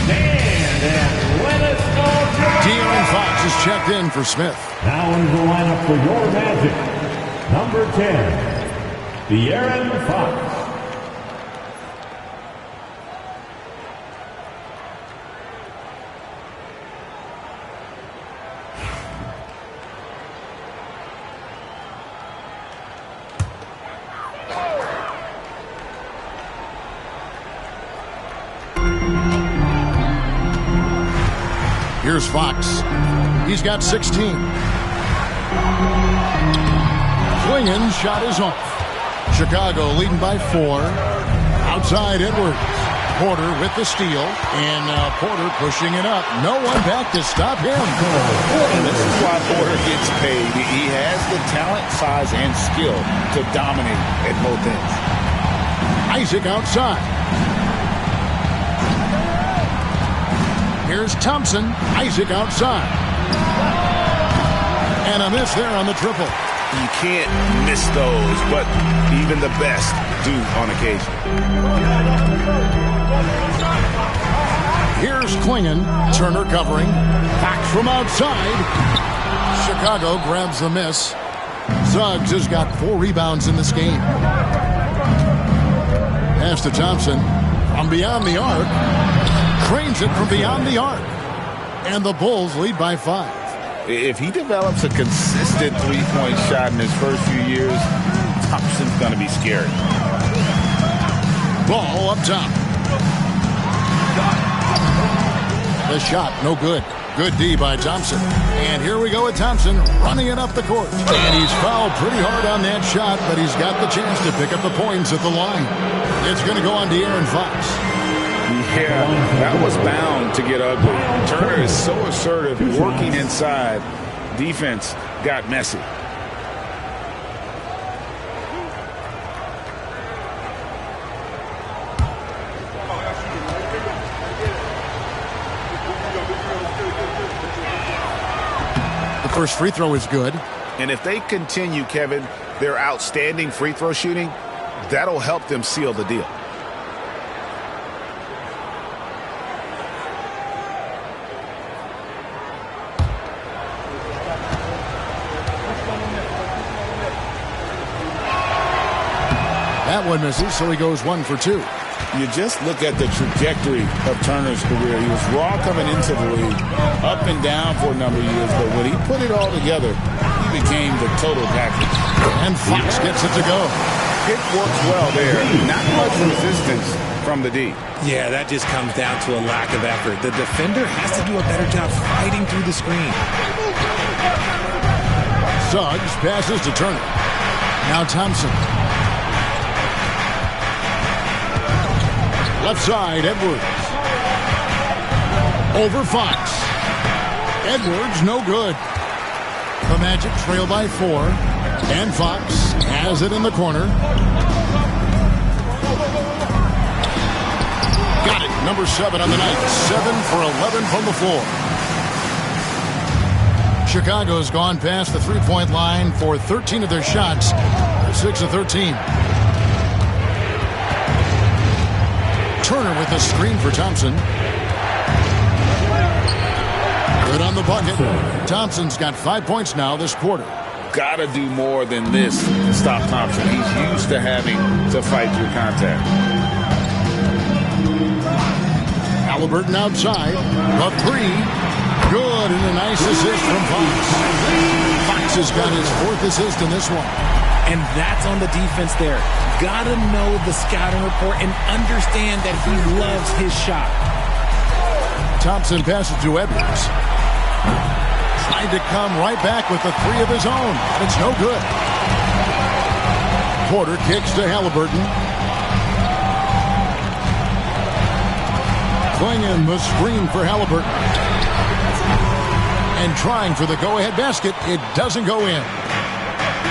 Stand and let us know. De'Aaron Fox is checked in for Smith. Now into the lineup for your Magic. Number 10, De'Aaron Fox. Here's Fox. He's got 16. Klingon's shot is off. Chicago leading by 4. Outside Edwards. Porter with the steal. And Porter pushing it up. No one back to stop him. And this is why Porter gets paid. He has the talent, size, and skill to dominate at both ends. Isaac outside. Here's Thompson. Isaac outside. And a miss there on the triple. You can't miss those, but even the best do on occasion. Here's Klingon. Turner covering. Fox from outside. Chicago grabs the miss. Suggs has got 4 rebounds in this game. Pass to Thompson. From beyond the arc. Cranes it from beyond the arc. And the Bulls lead by 5. If he develops a consistent three-point shot in his first few years, Thompson's going to be scary. Ball up top. The shot, no good. Good D by Thompson. And here we go with Thompson running it up the court. And he's fouled pretty hard on that shot, but he's got the chance to pick up the points at the line. It's going to go on De'Aaron Fox. Yeah, that was bound to get ugly. Turner is so assertive, working inside. Defense got messy. The first free throw is good. And if they continue, Kevin, their outstanding free throw shooting, that'll help them seal the deal. That one misses, so he goes 1 for 2. You just look at the trajectory of Turner's career. He was raw coming into the league, up and down for a number of years, but when he put it all together, he became the total package. And Fox gets it to go. It works well there. Not much resistance from the D. Yeah, that just comes down to a lack of effort. The defender has to do a better job fighting through the screen. Suggs passes to Turner. Now Thompson. Left side, Edwards. Over Fox. Edwards, no good. The Magic trail by 4. And Fox has it in the corner. Got it. Number 7 on the night. 7 for 11 from the floor. Chicago's gone past the three-point line for 13 of their shots. They're 6 of 13. Turner with a screen for Thompson. Good on the bucket. Thompson's got 5 points now this quarter. Gotta do more than this to stop Thompson. He's used to having to fight through contact. Halliburton outside. The 3. Good, and a nice assist from Fox. Fox has got his 4th assist in this one. And that's on the defense there. Gotta know the scouting report and understand that he loves his shot. Thompson passes to Edwards. Trying to come right back with the 3 of his own. It's no good. Porter kicks to Halliburton. Clingan the screen for Halliburton. And trying for the go-ahead basket. It doesn't go in.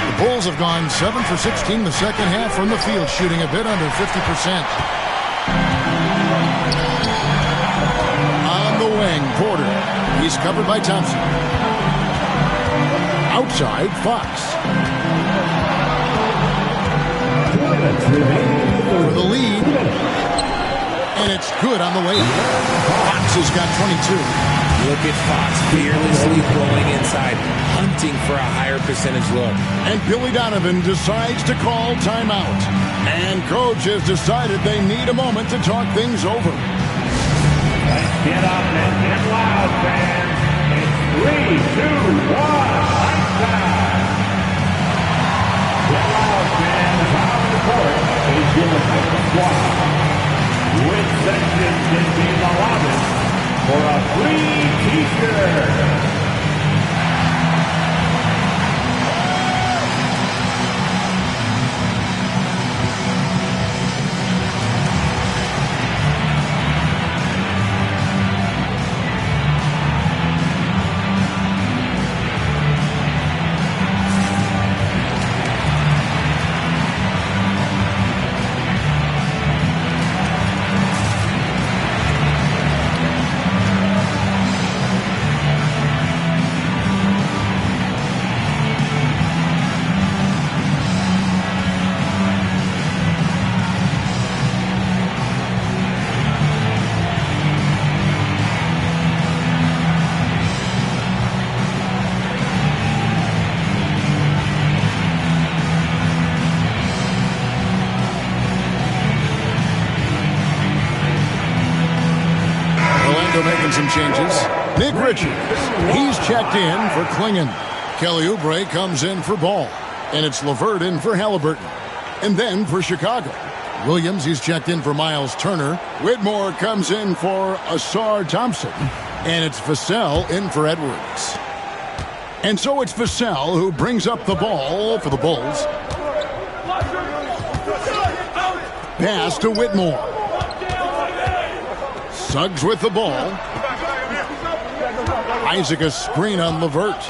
The Bulls have gone 7 for 16 the second half from the field, shooting a bit under 50%. On the wing, Porter. He's covered by Thompson. Outside, Fox. For the lead. And it's good on the way up. Fox has got 22. Look at Fox fearlessly going inside, hunting for a higher percentage look. And Billy Donovan decides to call timeout. And coach has decided they need a moment to talk things over. Let's get up and get loud, fans. It's 3, 2, 1, ice time. Get loud, fans. Out on the court is your Michael Squad. With sections in Team 11 for a free t-shirt. Making some changes. Nick Richards, he's checked in for Clingan. Kelly Oubre comes in for Ball. And it's LeVert in for Halliburton. And then for Chicago, Williams, he's checked in for Miles Turner. Whitmore comes in for Asar Thompson. And it's Vassell in for Edwards. And so it's Vassell who brings up the ball for the Bulls. Pass to Whitmore. Suggs with the ball. Isaac a screen on LeVert.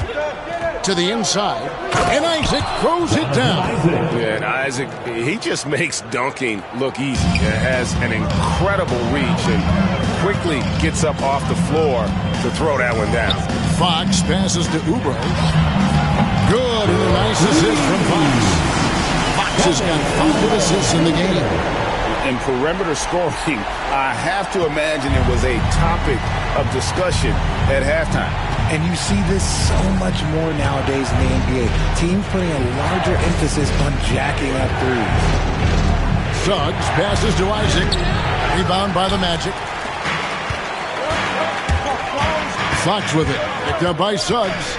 To the inside. And Isaac throws it down. Yeah, and Isaac, he just makes dunking look easy. It has an incredible reach and quickly gets up off the floor to throw that one down. Fox passes to Oubre. Good, and a nice assist from Fox. Fox has got 5 assists in the game. In perimeter scoring, I have to imagine it was a topic of discussion at halftime. And you see this so much more nowadays in the NBA. Teams putting a larger emphasis on jacking up threes. Suggs passes to Isaac. Rebound by the Magic. Fox with it. Picked up by Suggs.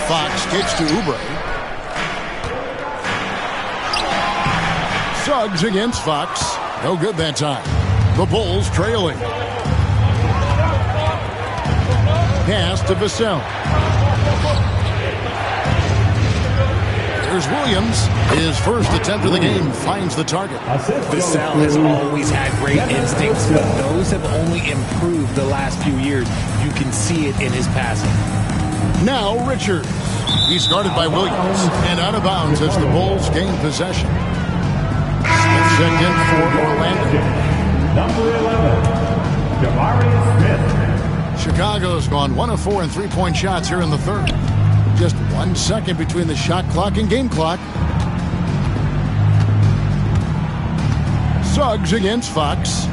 Fox kicks to Oubre. Suggs against Fox. No good that time. The Bulls trailing. Pass to Vassell. Here's Williams. His first attempt of the game finds the target. Vassell has always had great instincts, but those have only improved the last few years. You can see it in his passing. Now Richards. He's guarded by Williams and out of bounds as the Bulls gain possession. Smith checked in for Orlando. Number 11, Jamarius Smith. Chicago's gone 1 of 4 in three-point shots here in the third. Just 1 second between the shot clock and game clock. Suggs against Fox.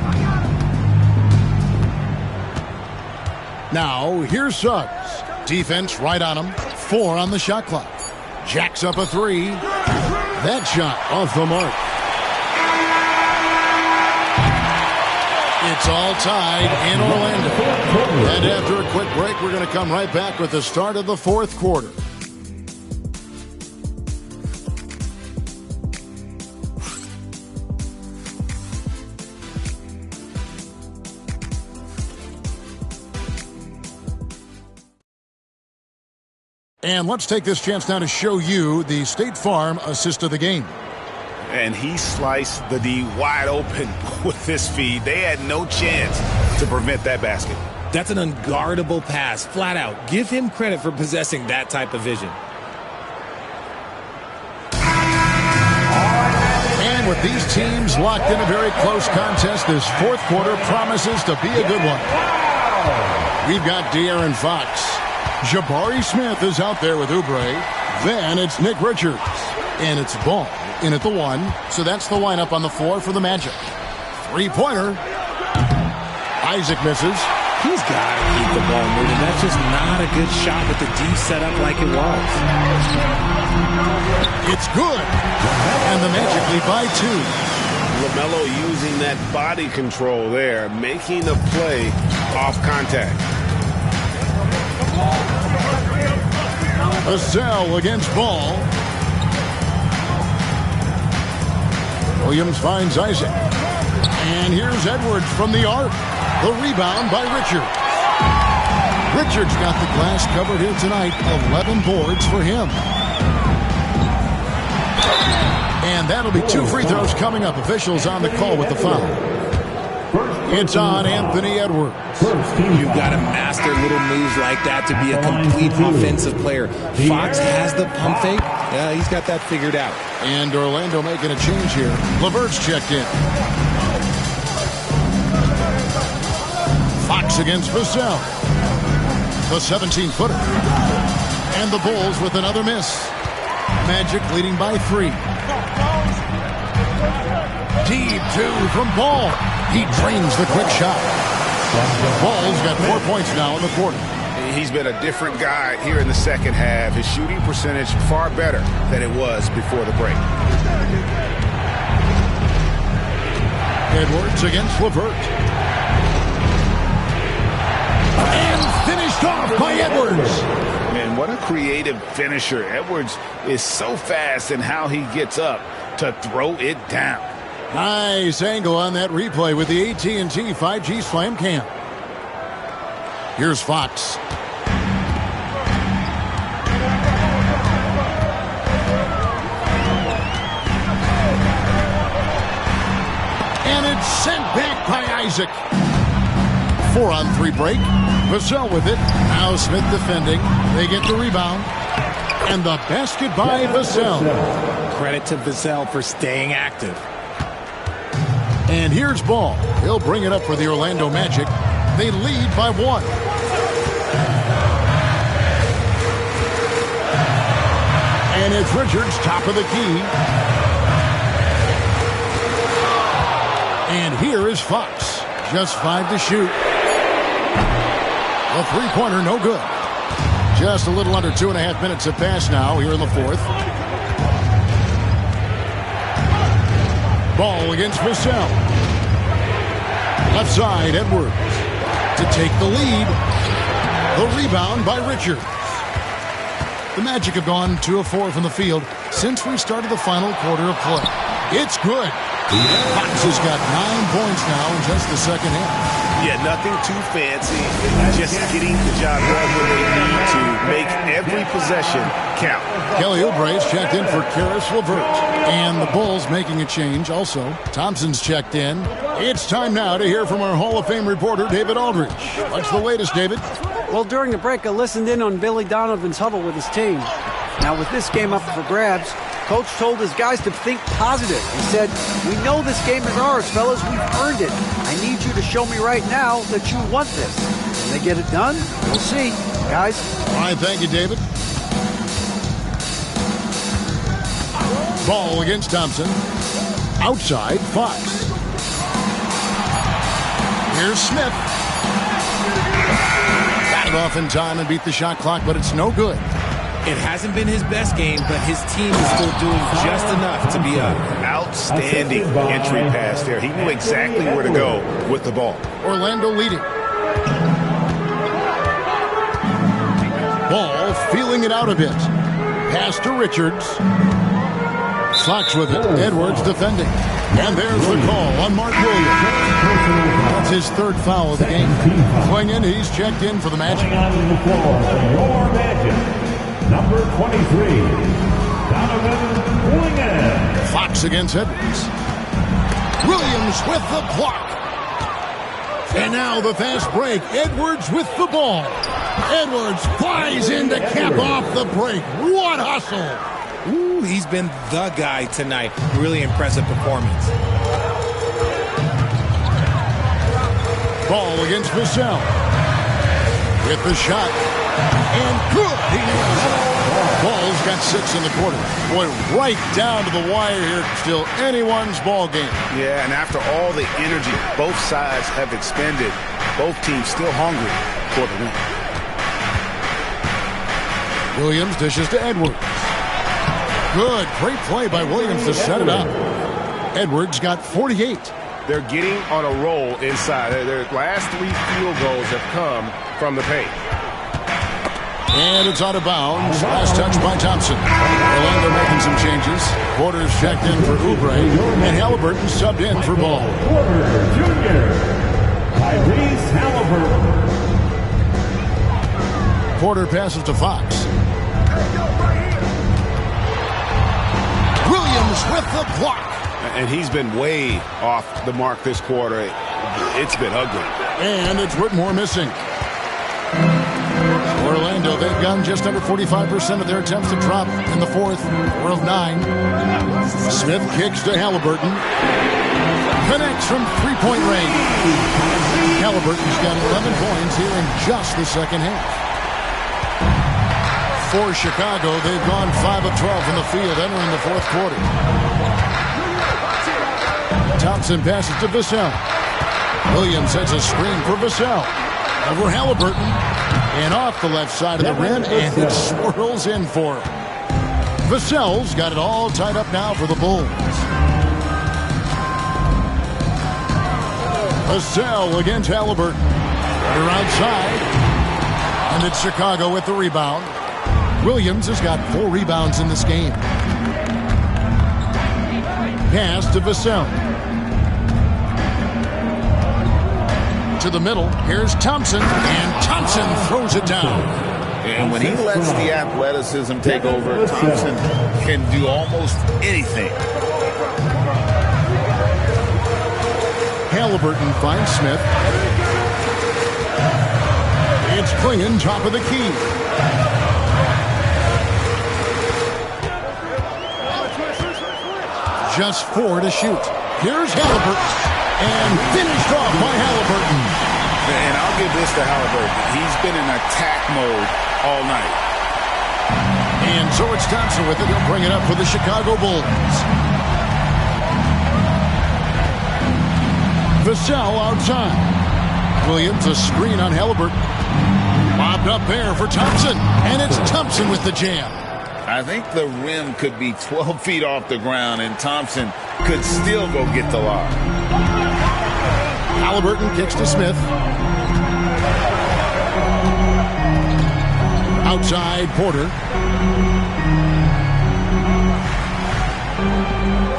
Now, here's Suggs. Defense right on him. 4 on the shot clock. Jacks up a 3. That shot off the mark. It's all tied in Orlando. And after a quick break, we're going to come right back with the start of the fourth quarter. And let's take this chance now to show you the State Farm assist of the game. And he sliced the D wide open with this feed. They had no chance to prevent that basket. That's an unguardable pass, flat out. Give him credit for possessing that type of vision. And with these teams locked in a very close contest, this fourth quarter promises to be a good one. We've got De'Aaron Fox. Jabari Smith is out there with Oubre. Then it's Nick Richards. And it's Ball in at the 1. So that's the lineup on the floor for the Magic. Three-pointer. Isaac misses. He's got to keep the ball moving. That's just not a good shot with the D set up like it was. It's good. And the Magic lead by 2. LaMelo using that body control there, making the play off contact. Vassell against Ball. Williams finds Isaac. And here's Edwards from the arc. The rebound by Richards. Richards got the glass covered here tonight. 11 boards for him. And that'll be 2 free throws coming up. Officials on the call with the foul. It's on Anthony Edwards. You've got to master little moves like that to be a complete offensive player. Fox has the pump fake. He's got that figured out. And Orlando making a change here. LeVert's checked in. Fox against Vassell. The 17-footer. And the Bulls with another miss. Magic leading by 3. Deep 2 from Ball. He drains the quick shot. Ball's got 4 points now in the quarter. He's been a different guy here in the second half. His shooting percentage far better than it was before the break. Edwards against LeVert. And finished off by Edwards. Man, what a creative finisher. Edwards is so fast in how he gets up to throw it down. Nice angle on that replay with the AT&T 5G Slam Cam. Here's Fox. And it's sent back by Isaac. 4-on-3 break. Vassell with it. Now Smith defending. They get the rebound. And the basket by Vassell. Credit to Vassell for staying active. And here's Ball. He'll bring it up for the Orlando Magic. They lead by 1. And it's Richards, top of the key. And here is Fox. Just 5 to shoot. A three-pointer, no good. Just a little under 2.5 minutes have passed now here in the fourth. Ball against Vassell. Left side, Edwards to take the lead. The rebound by Richards. The Magic have gone 2 of 4 from the field since we started the final quarter of play. It's good. Fox has got 9 points now in just the second half. Yeah, nothing too fancy. Just getting the job done when they need to make every possession count. Kelly Oubre's checked in for Karis LeVert. And the Bulls making a change also. Thompson's checked in. It's time now to hear from our Hall of Fame reporter, David Aldridge. What's the latest, David? Well, during the break, I listened in on Billy Donovan's huddle with his team. Now, with this game up for grabs, Coach told his guys to think positive. He said, "We know this game is ours, fellas. We've earned it. I need you to show me right now that you want this." Can they get it done? We'll see. Guys. All right, thank you, David. Ball against Thompson. Outside, Fox. Here's Smith. Got it off in time and beat the shot clock, but it's no good. It hasn't been his best game, but his team is still doing just enough to be up. Outstanding entry pass there. He knew exactly where to go with the ball. Orlando leading. Ball feeling it out a bit. Pass to Richards. Fox with it. Edwards defending. And there's the call on Mark Williams. That's his 3rd foul of the game. Swinging, he's checked in for the Magic. Your Magic. Number 23, Donovan Williams. Fox against Edwards. Williams with the block. And now the fast break. Edwards with the ball. Edwards flies in to cap off the break. What hustle. Ooh, he's been the guy tonight. Really impressive performance. Ball against Vassell. With the shot. And good. Ball's got 6 in the quarter. Boy, right down to the wire here. Still anyone's ball game. Yeah, and after all the energy both sides have expended, both teams still hungry for the win. Williams dishes to Edwards. Good. Great play by Williams to set it up. Edwards got 48. They're getting on a roll inside. Their last 3 field goals have come from the paint. And it's out of bounds. Last touch by Thompson. Orlando making some changes. Porter's checked in for Oubre. And Halliburton subbed in for Ball. Porter Jr. Tyrese Halliburton. Porter passes to Fox. Williams with the block. And he's been way off the mark this quarter. It's been ugly. And it's Whitmore missing. Orlando, they've gone just under 45% of their attempts to drop in the fourth. 4 of 9. Smith kicks to Halliburton. Connects from 3-point range. Halliburton's got 11 points here in just the second half. For Chicago, they've gone 5 of 12 from the field entering the fourth quarter. Thompson passes to Vassell. Williams sets a screen for Vassell. Over Halliburton. And off the left side of the rim, and it swirls in for him. Vassell's got it all tied up now for the Bulls. Vassell against Halliburton. They're outside. And it's Chicago with the rebound. Williams has got 4 rebounds in this game. Pass to Vassell. to the middle. Here's Thompson, and Thompson throws it down. And when he lets the athleticism take over, Thompson can do almost anything. Halliburton finds Smith. It's Clingan, top of the key. Just 4 to shoot. Here's Halliburton. And finished off by Halliburton. And I'll give this to Halliburton. He's been in attack mode all night. And so it's Thompson with it. He'll bring it up for the Chicago Bulls. Vassell outside. Williams a screen on Halliburton. Lobbed up there for Thompson. And it's Thompson with the jam. I think the rim could be 12 feet off the ground, and Thompson could still go get the lob. Halliburton kicks to Smith. Outside, Porter.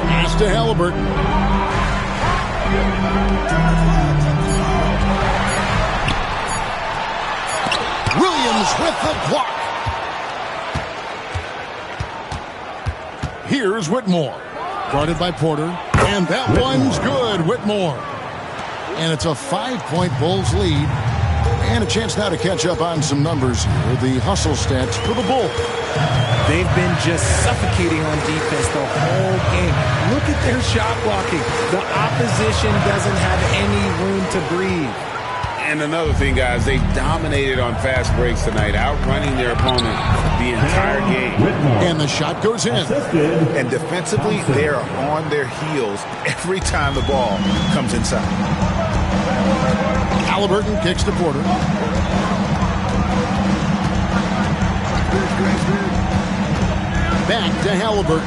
Pass to Halliburton. Williams with the block. Here's Whitmore. Guarded by Porter. And that one's good, Whitmore. And it's a 5-point Bulls lead. And a chance now to catch up on some numbers here. The hustle stats for the Bulls. They've been just suffocating on defense the whole game. Look at their shot blocking. The opposition doesn't have any room to breathe. And another thing, guys, they dominated on fast breaks tonight, outrunning their opponent the entire game. And the shot goes in. And defensively, they are on their heels every time the ball comes inside. Halliburton kicks to Porter. Back to Halliburton.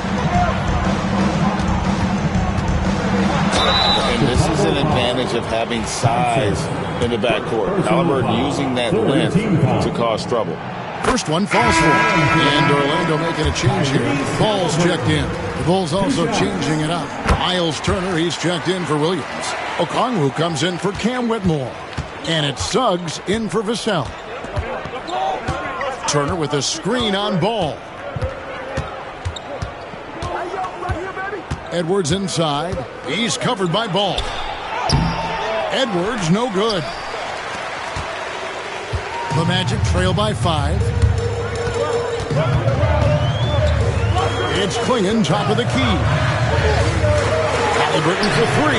And this is an advantage of having size in the backcourt. Halliburton using that length to cause trouble. First one falls for him. And Orlando making a change here. Ball's checked in. The Bulls also changing it up. Miles Turner, he's checked in for Williams. Okongwu comes in for Cam Whitmore. And it's Suggs in for Vassell. Turner with a screen on Ball. Edwards inside. He's covered by Ball. Edwards, no good. The Magic trail by 5. It's Clingan, top of the key. Halliburton for 3.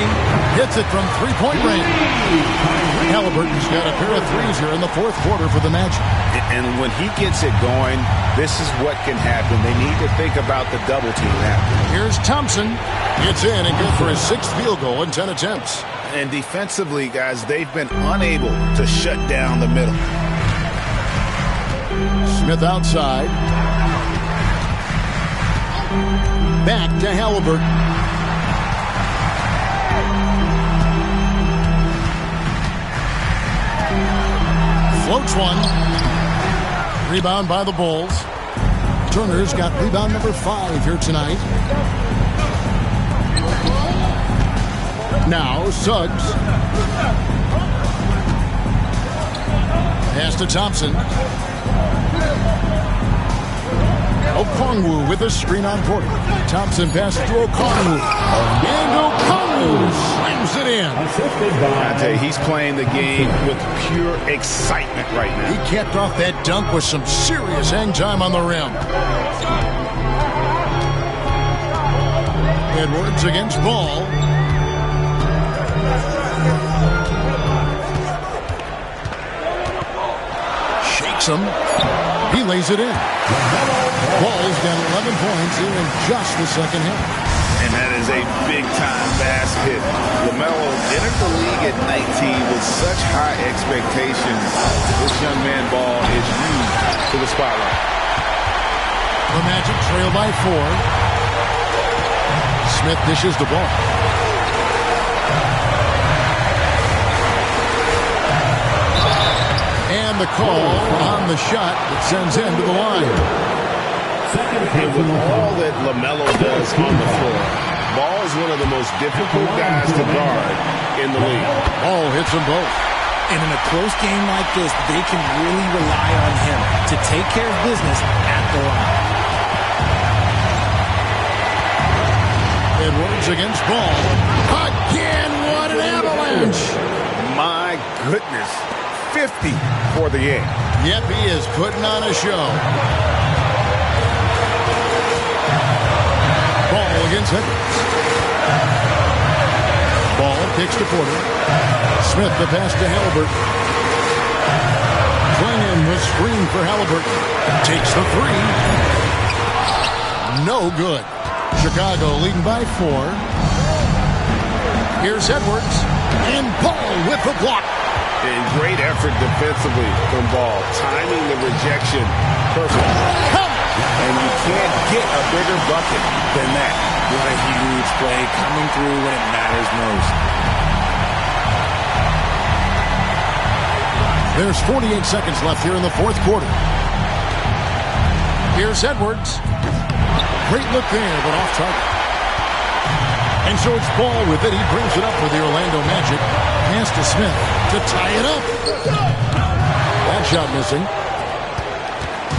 Hits it from 3-point range. Halliburton's got a pair of threes here in the fourth quarter for the Magic. And when he gets it going, this is what can happen. They need to think about the double team now. Here's Thompson. Gets in and good for his 6th field goal in 10 attempts. And defensively, guys, they've been unable to shut down the middle. Smith outside. Back to Halliburton. Floats one. Rebound by the Bulls. Turner's got rebound number 5 here tonight. Now Suggs. Pass to Thompson. Okongwu with a screen on Porter. Thompson passes to Okongwu. And Okongwu slams it in. I tell you, he's playing the game with pure excitement right now. He capped off that dunk with some serious hang time on the rim. Edwards against Ball. Shakes him. He lays it in. Ball's got 11 points here in just the second half. And that is a big-time basket. LaMelo entered the league at 19 with such high expectations. This young man Ball is used to the spotlight. The Magic trail by 4. Smith dishes the ball. And the call on the shot that sends him to the line. And with all that LaMelo does on the floor, Ball is one of the most difficult guys to guard in the league. Ball hits them both. And in a close game like this, they can really rely on him to take care of business at the line. Edwards against Ball. Again, what an avalanche! My goodness. 50 for the game. Yep, he is putting on a show. Ball against Edwards. Ball kicks to Porter. Smith the pass to Halliburton. Klingon the screen for Halliburton. Takes the three. No good. Chicago leading by 4. Here's Edwards. And Ball with the block. And great effort defensively from Ball. Timing the rejection perfect. And you can't get a bigger bucket than that. What a huge play coming through when it matters most. There's 48 seconds left here in the fourth quarter. Here's Edwards. Great look there, but off target. And so it's Ball with it. He brings it up for the Orlando Magic. Pass to Smith to tie it up. That shot missing.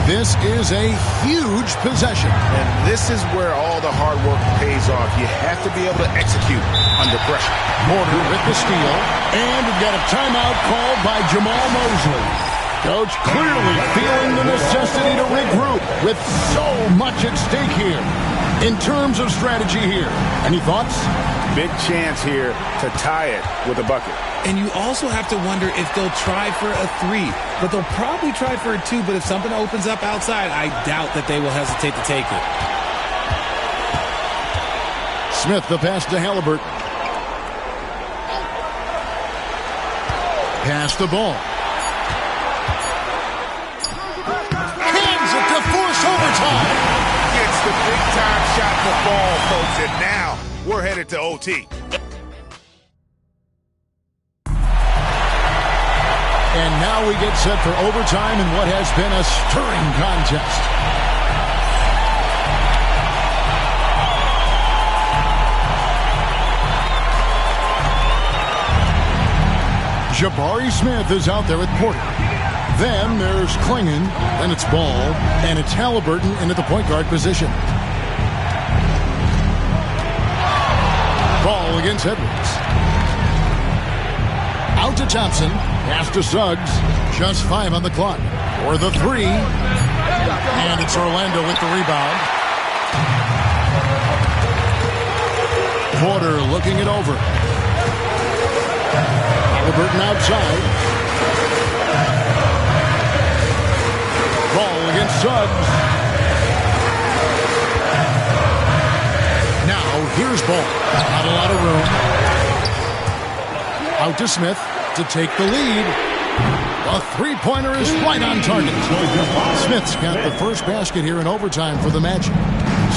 This is a huge possession. And this is where all the hard work pays off. You have to be able to execute under pressure. Porter with the steal. And we've got a timeout called by Jamal Mosley. Coach clearly feeling the necessity to regroup with so much at stake here. In terms of strategy here, any thoughts? Big chance here to tie it with a bucket. And you also have to wonder if they'll try for a 3. But they'll probably try for a 2. But if something opens up outside, I doubt that they will hesitate to take it. Smith the pass to Halliburton. Pass the ball. Hands it to force overtime. Gets the big-time shot to Ball, folks, and now we're headed to OT. And now we get set for overtime in what has been a stirring contest. Jabari Smith is out there with Porter. Then there's Klingon, then it's Ball, and it's Halliburton into the point guard position. Ball against Edwards. Out to Thompson, pass to Suggs, just 5 on the clock. For the 3, and it's Orlando with the rebound. Porter looking it over. Halliburton outside. Ball against Suggs. Now, here's Ball. Not a lot of room. Out to Smith to take the lead. A three-pointer is right on target. Smith's got the first basket here in overtime for the Magic.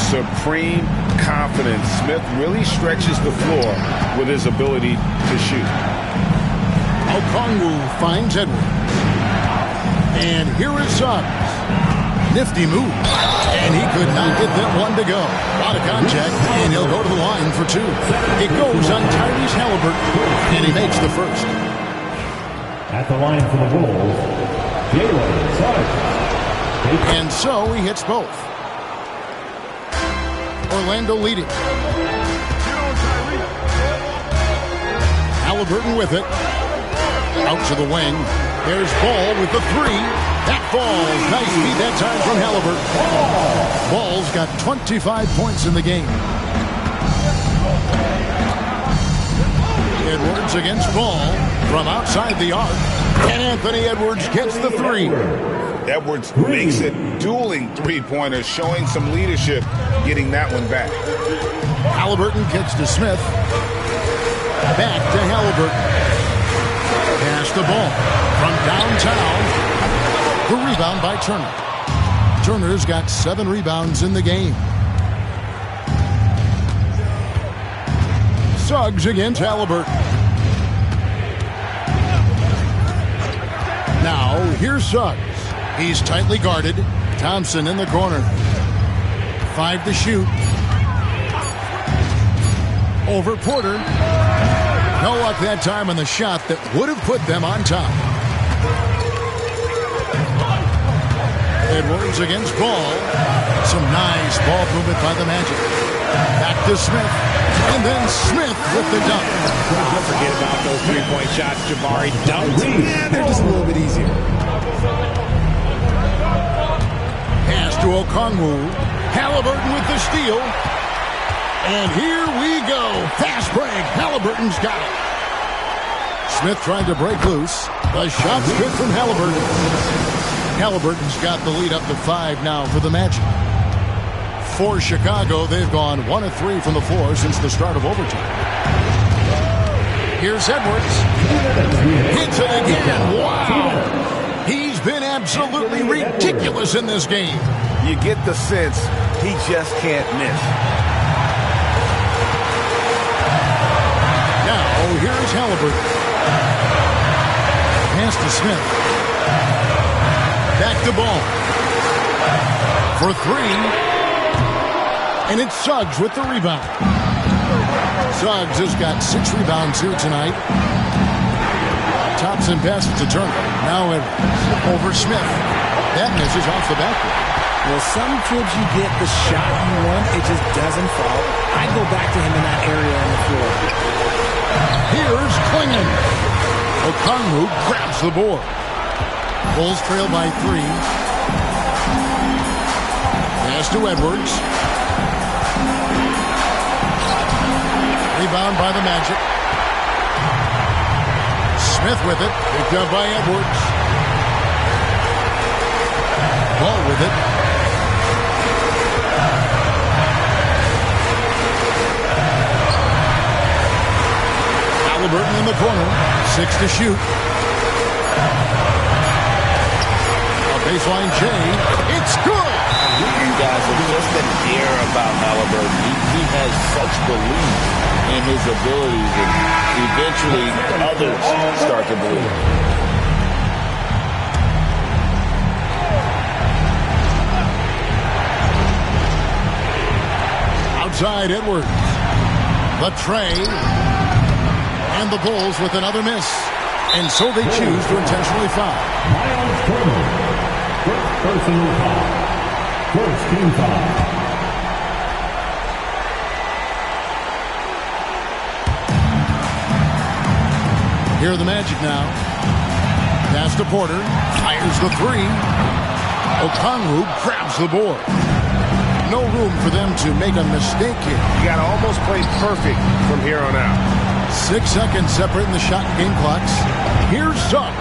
Supreme confidence. Smith really stretches the floor with his ability to shoot. Okongwu finds Edwards. And here is Suggs. Nifty move. And he could not get that one to go. Out of contact, and he'll go to the line for 2. It goes on Tyrese Halliburton, and he makes the first. At the line for the Wolves, Jalen Suggs. And so he hits both. Orlando leading. Halliburton with it. Out to the wing. There's Ball with the 3. That falls. Nice feed that time from Halliburton. Ball's got 25 points in the game. Edwards against Ball from outside the arc. And Anthony Edwards gets the 3. Edwards makes it dueling three-pointers, showing some leadership, getting that one back. Halliburton kicks to Smith. Back to Halliburton. Pass the ball from downtown. The rebound by Turner. Turner's got 7 rebounds in the game. Suggs against Halliburton. Now, here's Suggs. He's tightly guarded. Thompson in the corner. 5 to shoot. Over Porter. No luck that time on the shot that would have put them on top. Edwards against Ball. Some nice ball movement by the Magic. Back to Smith. And then Smith with the dunk. Don't forget about those three-point shots, Jabari. Dunks. Yeah, they're just a little bit easier. Pass to Okongwu. Halliburton with the steal. And here we go. Fast break. Halliburton's got it. Smith trying to break loose. The shot's good from Halliburton. Halliburton's got the lead up to 5 now for the Magic. For Chicago, they've gone 1 of 3 from the floor since the start of overtime. Here's Edwards. Hits it again. Wow. He's been absolutely ridiculous in this game. You get the sense he just can't miss. Now, here's Halliburton. Pass to Smith. Back to Ball. For 3. And it's Suggs with the rebound. Suggs has got 6 rebounds here tonight. Thompson passes to Turner. Now Edwards over Smith. That misses off the backboard. Well, some trips you get the shot you want, it just doesn't fall. I'd go back to him in that area on the floor. Here's Klingon. Okongwu grabs the board. Bulls trail by 3. Pass to Edwards. Rebound by the Magic. Smith with it. Picked up by Edwards. Ball with it. Halliburton in the corner. 6 to shoot. Baseline J. It's good. You guys are just an air about Halliburton. He has such belief in his abilities, and eventually others start to believe. Outside Edwards. The tray. And the Bulls with another miss. And so they choose to intentionally foul. Miles Turner. First personal foul. First team foul. Here are the Magic now. Pass to Porter. Fires the 3. Okongwu grabs the board. No room for them to make a mistake here. You got to almost play perfect from here on out. 6 seconds separating the shot and game clocks. Here's Suggs.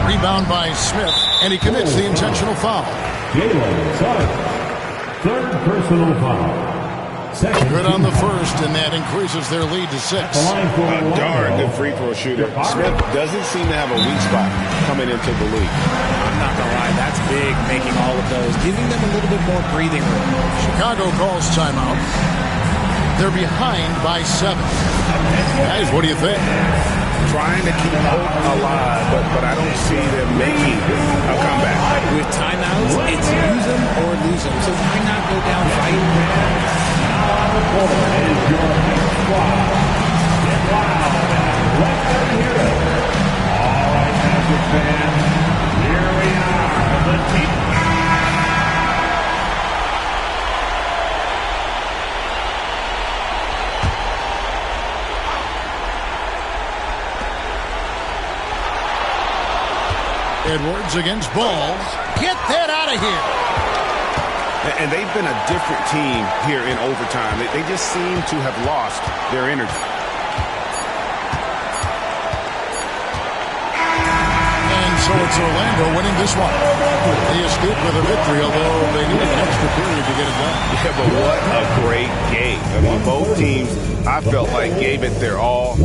Rebound by Smith, and he commits the intentional foul. Jalen Suggs. Third personal foul. Second Good on the first, and that increases their lead to 6. A darn good free throw shooter. Smith doesn't seem to have a weak spot coming into the league. I'm not going to lie, that's big, making all of those, giving them a little bit more breathing room. Chicago calls timeout. They're behind by 7. Guys, what do you think? Trying to keep hope alive, but I don't see them making a comeback. With timeouts, it's use them or lose them. So why not go down fighting? Is your next squad. Get loud and let them hear it. All right, Magic fans, here we are, the team. Edwards against Ball. Get that out of here. And they've been a different team here in overtime. They just seem to have lost their energy. And so it's Orlando winning this one. They escaped with a victory, although they needed an extra period to get it done. Yeah, but what a great game. I mean, both teams, I felt like, gave it their all.